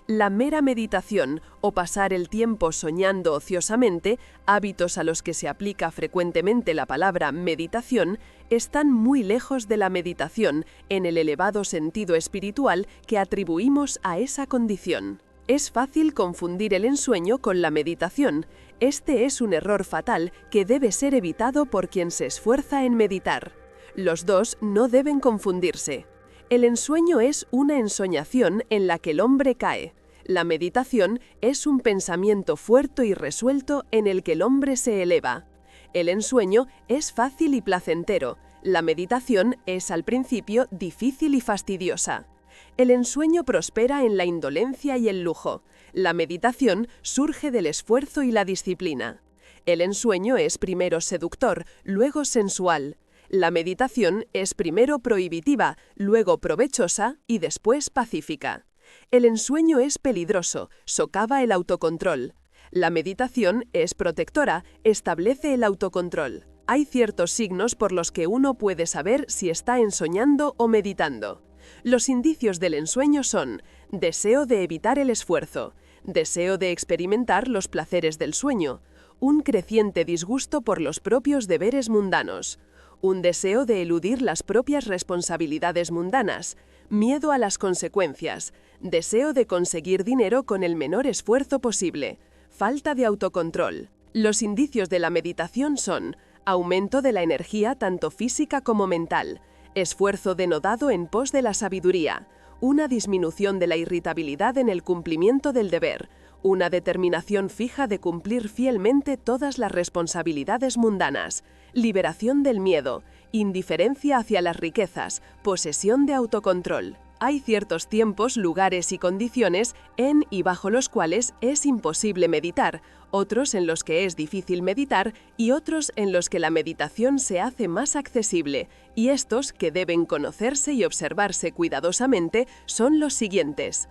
La mera meditación o pasar el tiempo soñando ociosamente, hábitos a los que se aplica frecuentemente la palabra meditación, están muy lejos de la meditación en el elevado sentido espiritual que atribuimos a esa condición. Es fácil confundir el ensueño con la meditación. Este es un error fatal que debe ser evitado por quien se esfuerza en meditar. Los dos no deben confundirse. El ensueño es una ensoñación en la que el hombre cae. La meditación es un pensamiento fuerte y resuelto en el que el hombre se eleva. El ensueño es fácil y placentero. La meditación es al principio difícil y fastidiosa. El ensueño prospera en la indolencia y el lujo. La meditación surge del esfuerzo y la disciplina. El ensueño es primero seductor, luego sensual. La meditación es primero prohibitiva, luego provechosa y después pacífica. El ensueño es peligroso, socava el autocontrol. La meditación es protectora, establece el autocontrol. Hay ciertos signos por los que uno puede saber si está ensoñando o meditando. Los indicios del ensueño son: deseo de evitar el esfuerzo, deseo de experimentar los placeres del sueño, un creciente disgusto por los propios deberes mundanos, un deseo de eludir las propias responsabilidades mundanas, miedo a las consecuencias, deseo de conseguir dinero con el menor esfuerzo posible, falta de autocontrol. Los indicios de la meditación son: aumento de la energía tanto física como mental, esfuerzo denodado en pos de la sabiduría, una disminución de la irritabilidad en el cumplimiento del deber, una determinación fija de cumplir fielmente todas las responsabilidades mundanas, liberación del miedo, indiferencia hacia las riquezas, posesión de autocontrol. Hay ciertos tiempos, lugares y condiciones en y bajo los cuales es imposible meditar, otros en los que es difícil meditar y otros en los que la meditación se hace más accesible, y estos, que deben conocerse y observarse cuidadosamente, son los siguientes.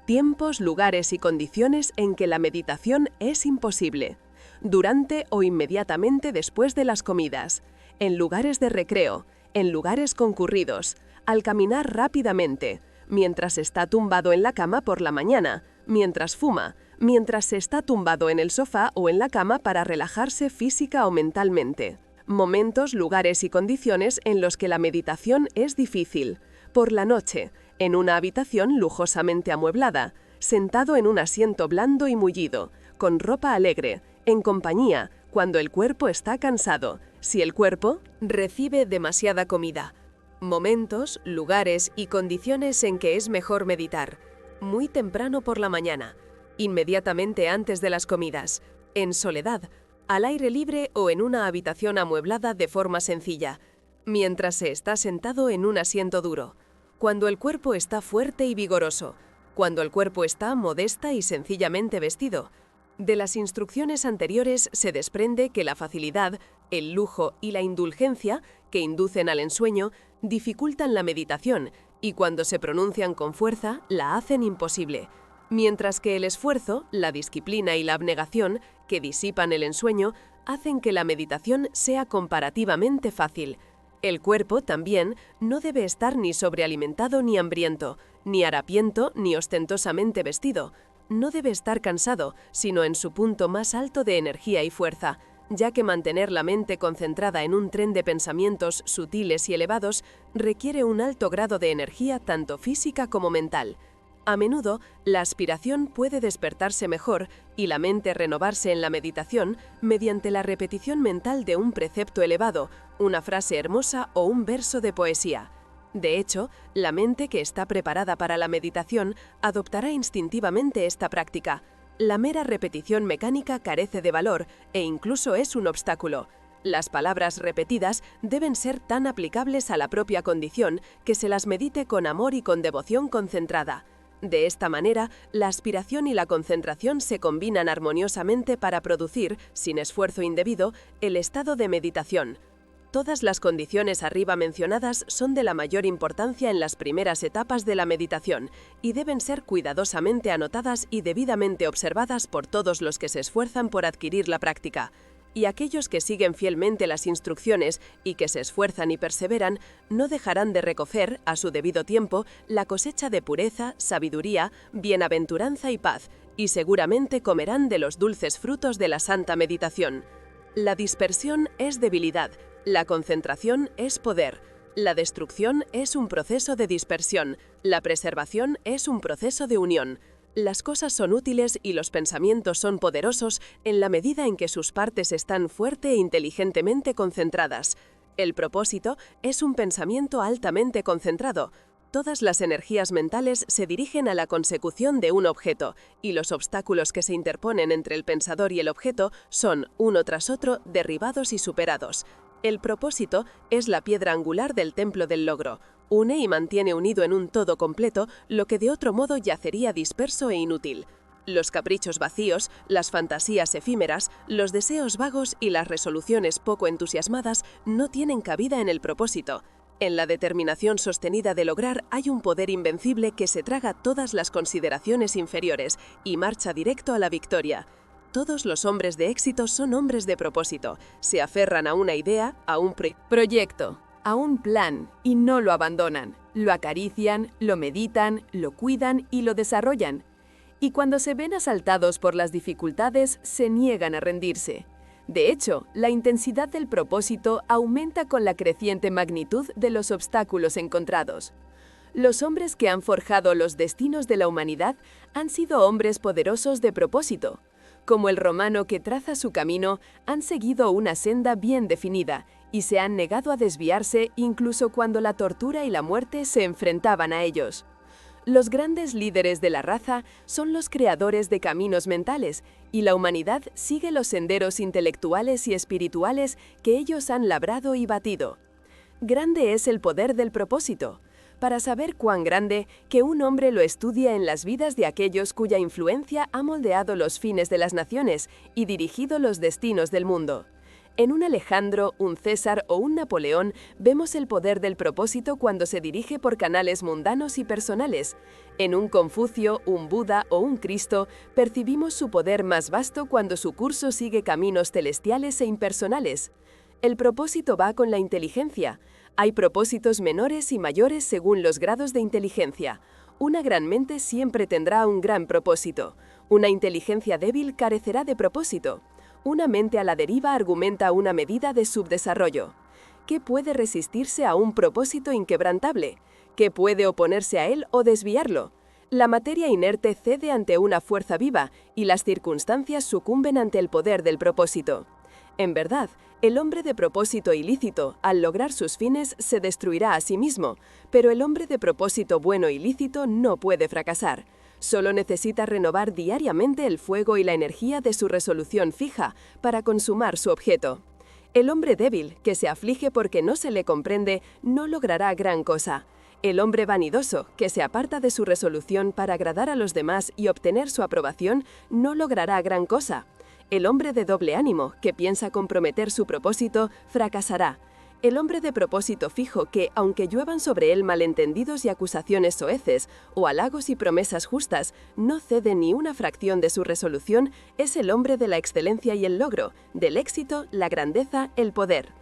Tiempos, lugares y condiciones en que la meditación es imposible. Durante o inmediatamente después de las comidas, en lugares de recreo, en lugares concurridos, al caminar rápidamente, mientras está tumbado en la cama por la mañana, mientras fuma, mientras se está tumbado en el sofá o en la cama para relajarse física o mentalmente. Momentos, lugares y condiciones en los que la meditación es difícil. Por la noche, en una habitación lujosamente amueblada, sentado en un asiento blando y mullido, con ropa alegre, en compañía, cuando el cuerpo está cansado, si el cuerpo recibe demasiada comida. Momentos, lugares y condiciones en que es mejor meditar. Muy temprano por la mañana, inmediatamente antes de las comidas, en soledad, al aire libre o en una habitación amueblada de forma sencilla, mientras se está sentado en un asiento duro, cuando el cuerpo está fuerte y vigoroso, cuando el cuerpo está modesta y sencillamente vestido. De las instrucciones anteriores se desprende que la facilidad, el lujo y la indulgencia, que inducen al ensueño, dificultan la meditación y cuando se pronuncian con fuerza, la hacen imposible. Mientras que el esfuerzo, la disciplina y la abnegación, que disipan el ensueño, hacen que la meditación sea comparativamente fácil. El cuerpo, también, no debe estar ni sobrealimentado ni hambriento, ni harapiento ni ostentosamente vestido. No debe estar cansado, sino en su punto más alto de energía y fuerza, ya que mantener la mente concentrada en un tren de pensamientos sutiles y elevados requiere un alto grado de energía tanto física como mental. A menudo, la aspiración puede despertarse mejor y la mente renovarse en la meditación mediante la repetición mental de un precepto elevado, una frase hermosa o un verso de poesía. De hecho, la mente que está preparada para la meditación adoptará instintivamente esta práctica. La mera repetición mecánica carece de valor e incluso es un obstáculo. Las palabras repetidas deben ser tan aplicables a la propia condición que se las medite con amor y con devoción concentrada. De esta manera, la aspiración y la concentración se combinan armoniosamente para producir, sin esfuerzo indebido, el estado de meditación. Todas las condiciones arriba mencionadas son de la mayor importancia en las primeras etapas de la meditación y deben ser cuidadosamente anotadas y debidamente observadas por todos los que se esfuerzan por adquirir la práctica. Y aquellos que siguen fielmente las instrucciones y que se esfuerzan y perseveran, no dejarán de recoger, a su debido tiempo, la cosecha de pureza, sabiduría, bienaventuranza y paz, y seguramente comerán de los dulces frutos de la santa meditación. La dispersión es debilidad, la concentración es poder, la destrucción es un proceso de dispersión, la preservación es un proceso de unión. Las cosas son útiles y los pensamientos son poderosos en la medida en que sus partes están fuerte e inteligentemente concentradas. El propósito es un pensamiento altamente concentrado. Todas las energías mentales se dirigen a la consecución de un objeto, y los obstáculos que se interponen entre el pensador y el objeto son, uno tras otro, derribados y superados. El propósito es la piedra angular del templo del logro. Une y mantiene unido en un todo completo lo que de otro modo yacería disperso e inútil. Los caprichos vacíos, las fantasías efímeras, los deseos vagos y las resoluciones poco entusiasmadas no tienen cabida en el propósito. En la determinación sostenida de lograr hay un poder invencible que se traga todas las consideraciones inferiores y marcha directo a la victoria. Todos los hombres de éxito son hombres de propósito, se aferran a una idea, a un proyecto, a un plan y no lo abandonan. Lo acarician, lo meditan, lo cuidan y lo desarrollan. Y cuando se ven asaltados por las dificultades, se niegan a rendirse. De hecho, la intensidad del propósito aumenta con la creciente magnitud de los obstáculos encontrados. Los hombres que han forjado los destinos de la humanidad han sido hombres poderosos de propósito. Como el romano que traza su camino, han seguido una senda bien definida y se han negado a desviarse incluso cuando la tortura y la muerte se enfrentaban a ellos. Los grandes líderes de la raza son los creadores de caminos mentales y la humanidad sigue los senderos intelectuales y espirituales que ellos han labrado y batido. Grande es el poder del propósito. Para saber cuán grande, que un hombre lo estudia en las vidas de aquellos cuya influencia ha moldeado los fines de las naciones y dirigido los destinos del mundo. En un Alejandro, un César o un Napoleón vemos el poder del propósito cuando se dirige por canales mundanos y personales. En un Confucio, un Buda o un Cristo percibimos su poder más vasto cuando su curso sigue caminos celestiales e impersonales. El propósito va con la inteligencia. Hay propósitos menores y mayores según los grados de inteligencia. Una gran mente siempre tendrá un gran propósito. Una inteligencia débil carecerá de propósito. Una mente a la deriva argumenta una medida de subdesarrollo. ¿Qué puede resistirse a un propósito inquebrantable? ¿Qué puede oponerse a él o desviarlo? La materia inerte cede ante una fuerza viva y las circunstancias sucumben ante el poder del propósito. En verdad, el hombre de propósito ilícito, al lograr sus fines, se destruirá a sí mismo, pero el hombre de propósito bueno y lícito no puede fracasar. Solo necesita renovar diariamente el fuego y la energía de su resolución fija para consumar su objeto. El hombre débil, que se aflige porque no se le comprende, no logrará gran cosa. El hombre vanidoso, que se aparta de su resolución para agradar a los demás y obtener su aprobación, no logrará gran cosa. El hombre de doble ánimo, que piensa comprometer su propósito, fracasará. El hombre de propósito fijo que, aunque lluevan sobre él malentendidos y acusaciones soeces, o halagos y promesas justas, no cede ni una fracción de su resolución, es el hombre de la excelencia y el logro, del éxito, la grandeza, el poder.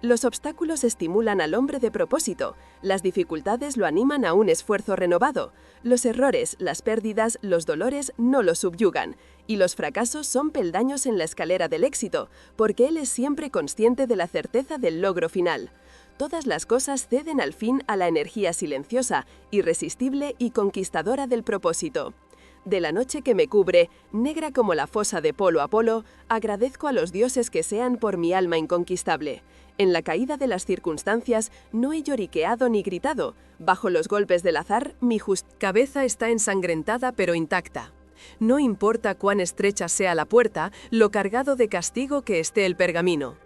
Los obstáculos estimulan al hombre de propósito, las dificultades lo animan a un esfuerzo renovado, los errores, las pérdidas, los dolores no lo subyugan, y los fracasos son peldaños en la escalera del éxito, porque él es siempre consciente de la certeza del logro final. Todas las cosas ceden al fin a la energía silenciosa, irresistible y conquistadora del propósito. De la noche que me cubre, negra como la fosa de polo a polo, agradezco a los dioses que sean por mi alma inconquistable. En la caída de las circunstancias no he lloriqueado ni gritado. Bajo los golpes del azar, mi cabeza está ensangrentada pero intacta. No importa cuán estrecha sea la puerta, lo cargado de castigo que esté el pergamino.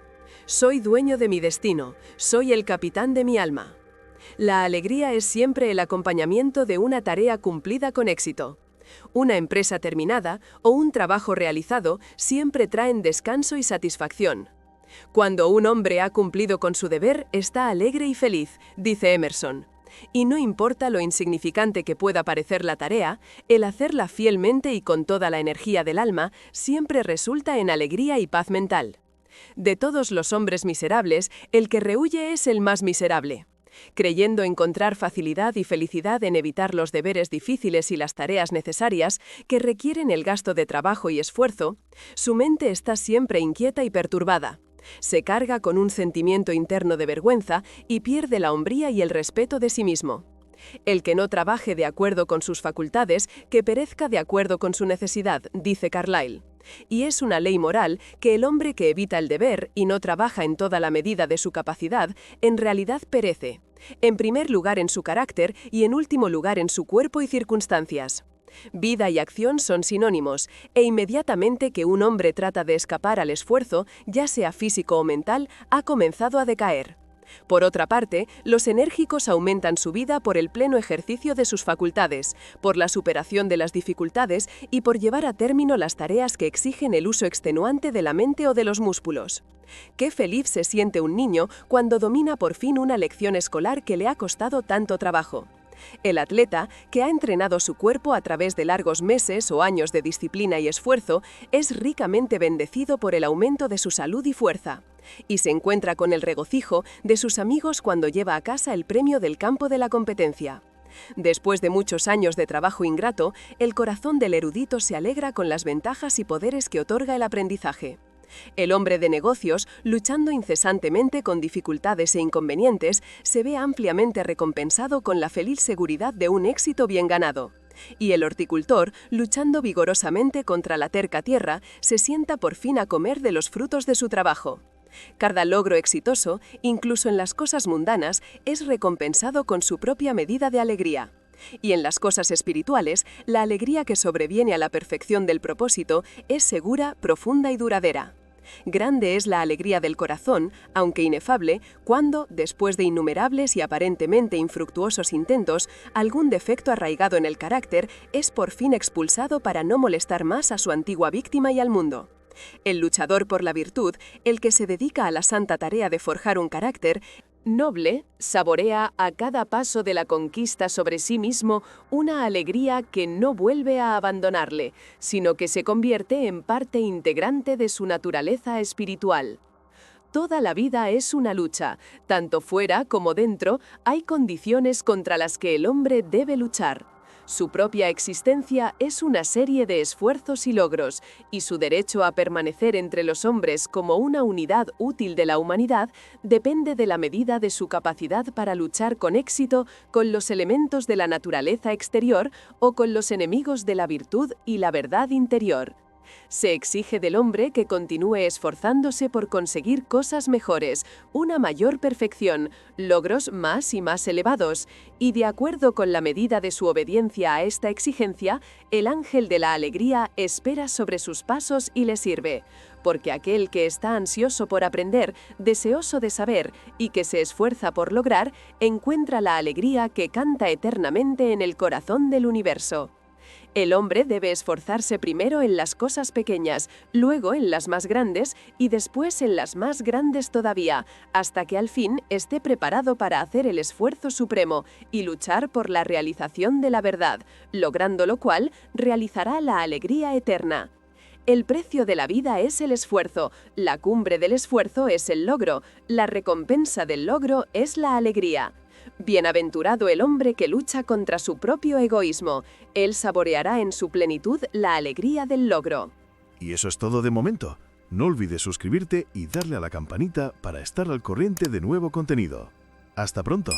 Soy dueño de mi destino, soy el capitán de mi alma. La alegría es siempre el acompañamiento de una tarea cumplida con éxito. Una empresa terminada o un trabajo realizado siempre traen descanso y satisfacción. Cuando un hombre ha cumplido con su deber, está alegre y feliz, dice Emerson. Y no importa lo insignificante que pueda parecer la tarea, el hacerla fielmente y con toda la energía del alma siempre resulta en alegría y paz mental. De todos los hombres miserables, el que rehúye es el más miserable. Creyendo encontrar facilidad y felicidad en evitar los deberes difíciles y las tareas necesarias que requieren el gasto de trabajo y esfuerzo, su mente está siempre inquieta y perturbada. Se carga con un sentimiento interno de vergüenza y pierde la hombría y el respeto de sí mismo. El que no trabaje de acuerdo con sus facultades, que perezca de acuerdo con su necesidad, dice Carlyle. Y es una ley moral que el hombre que evita el deber y no trabaja en toda la medida de su capacidad, en realidad perece. En primer lugar en su carácter y en último lugar en su cuerpo y circunstancias. Vida y acción son sinónimos, e inmediatamente que un hombre trata de escapar al esfuerzo, ya sea físico o mental, ha comenzado a decaer. Por otra parte, los enérgicos aumentan su vida por el pleno ejercicio de sus facultades, por la superación de las dificultades y por llevar a término las tareas que exigen el uso extenuante de la mente o de los músculos. Qué feliz se siente un niño cuando domina por fin una lección escolar que le ha costado tanto trabajo. El atleta, que ha entrenado su cuerpo a través de largos meses o años de disciplina y esfuerzo, es ricamente bendecido por el aumento de su salud y fuerza. Y se encuentra con el regocijo de sus amigos cuando lleva a casa el premio del campo de la competencia. Después de muchos años de trabajo ingrato, el corazón del erudito se alegra con las ventajas y poderes que otorga el aprendizaje. El hombre de negocios, luchando incesantemente con dificultades e inconvenientes, se ve ampliamente recompensado con la feliz seguridad de un éxito bien ganado. Y el horticultor, luchando vigorosamente contra la terca tierra, se sienta por fin a comer de los frutos de su trabajo. Cada logro exitoso, incluso en las cosas mundanas, es recompensado con su propia medida de alegría. Y en las cosas espirituales, la alegría que sobreviene a la perfección del propósito es segura, profunda y duradera. Grande es la alegría del corazón, aunque inefable, cuando, después de innumerables y aparentemente infructuosos intentos, algún defecto arraigado en el carácter es por fin expulsado para no molestar más a su antigua víctima y al mundo. El luchador por la virtud, el que se dedica a la santa tarea de forjar un carácter noble, saborea a cada paso de la conquista sobre sí mismo una alegría que no vuelve a abandonarle, sino que se convierte en parte integrante de su naturaleza espiritual. Toda la vida es una lucha. Tanto fuera como dentro hay condiciones contra las que el hombre debe luchar. Su propia existencia es una serie de esfuerzos y logros, y su derecho a permanecer entre los hombres como una unidad útil de la humanidad depende de la medida de su capacidad para luchar con éxito con los elementos de la naturaleza exterior o con los enemigos de la virtud y la verdad interior. Se exige del hombre que continúe esforzándose por conseguir cosas mejores, una mayor perfección, logros más y más elevados, y de acuerdo con la medida de su obediencia a esta exigencia, el ángel de la alegría espera sobre sus pasos y le sirve, porque aquel que está ansioso por aprender, deseoso de saber y que se esfuerza por lograr, encuentra la alegría que canta eternamente en el corazón del universo. El hombre debe esforzarse primero en las cosas pequeñas, luego en las más grandes y después en las más grandes todavía, hasta que al fin esté preparado para hacer el esfuerzo supremo y luchar por la realización de la verdad, logrando lo cual realizará la alegría eterna. El precio de la vida es el esfuerzo, la cumbre del esfuerzo es el logro, la recompensa del logro es la alegría. Bienaventurado el hombre que lucha contra su propio egoísmo. Él saboreará en su plenitud la alegría del logro. Y eso es todo de momento. No olvides suscribirte y darle a la campanita para estar al corriente de nuevo contenido. ¡Hasta pronto!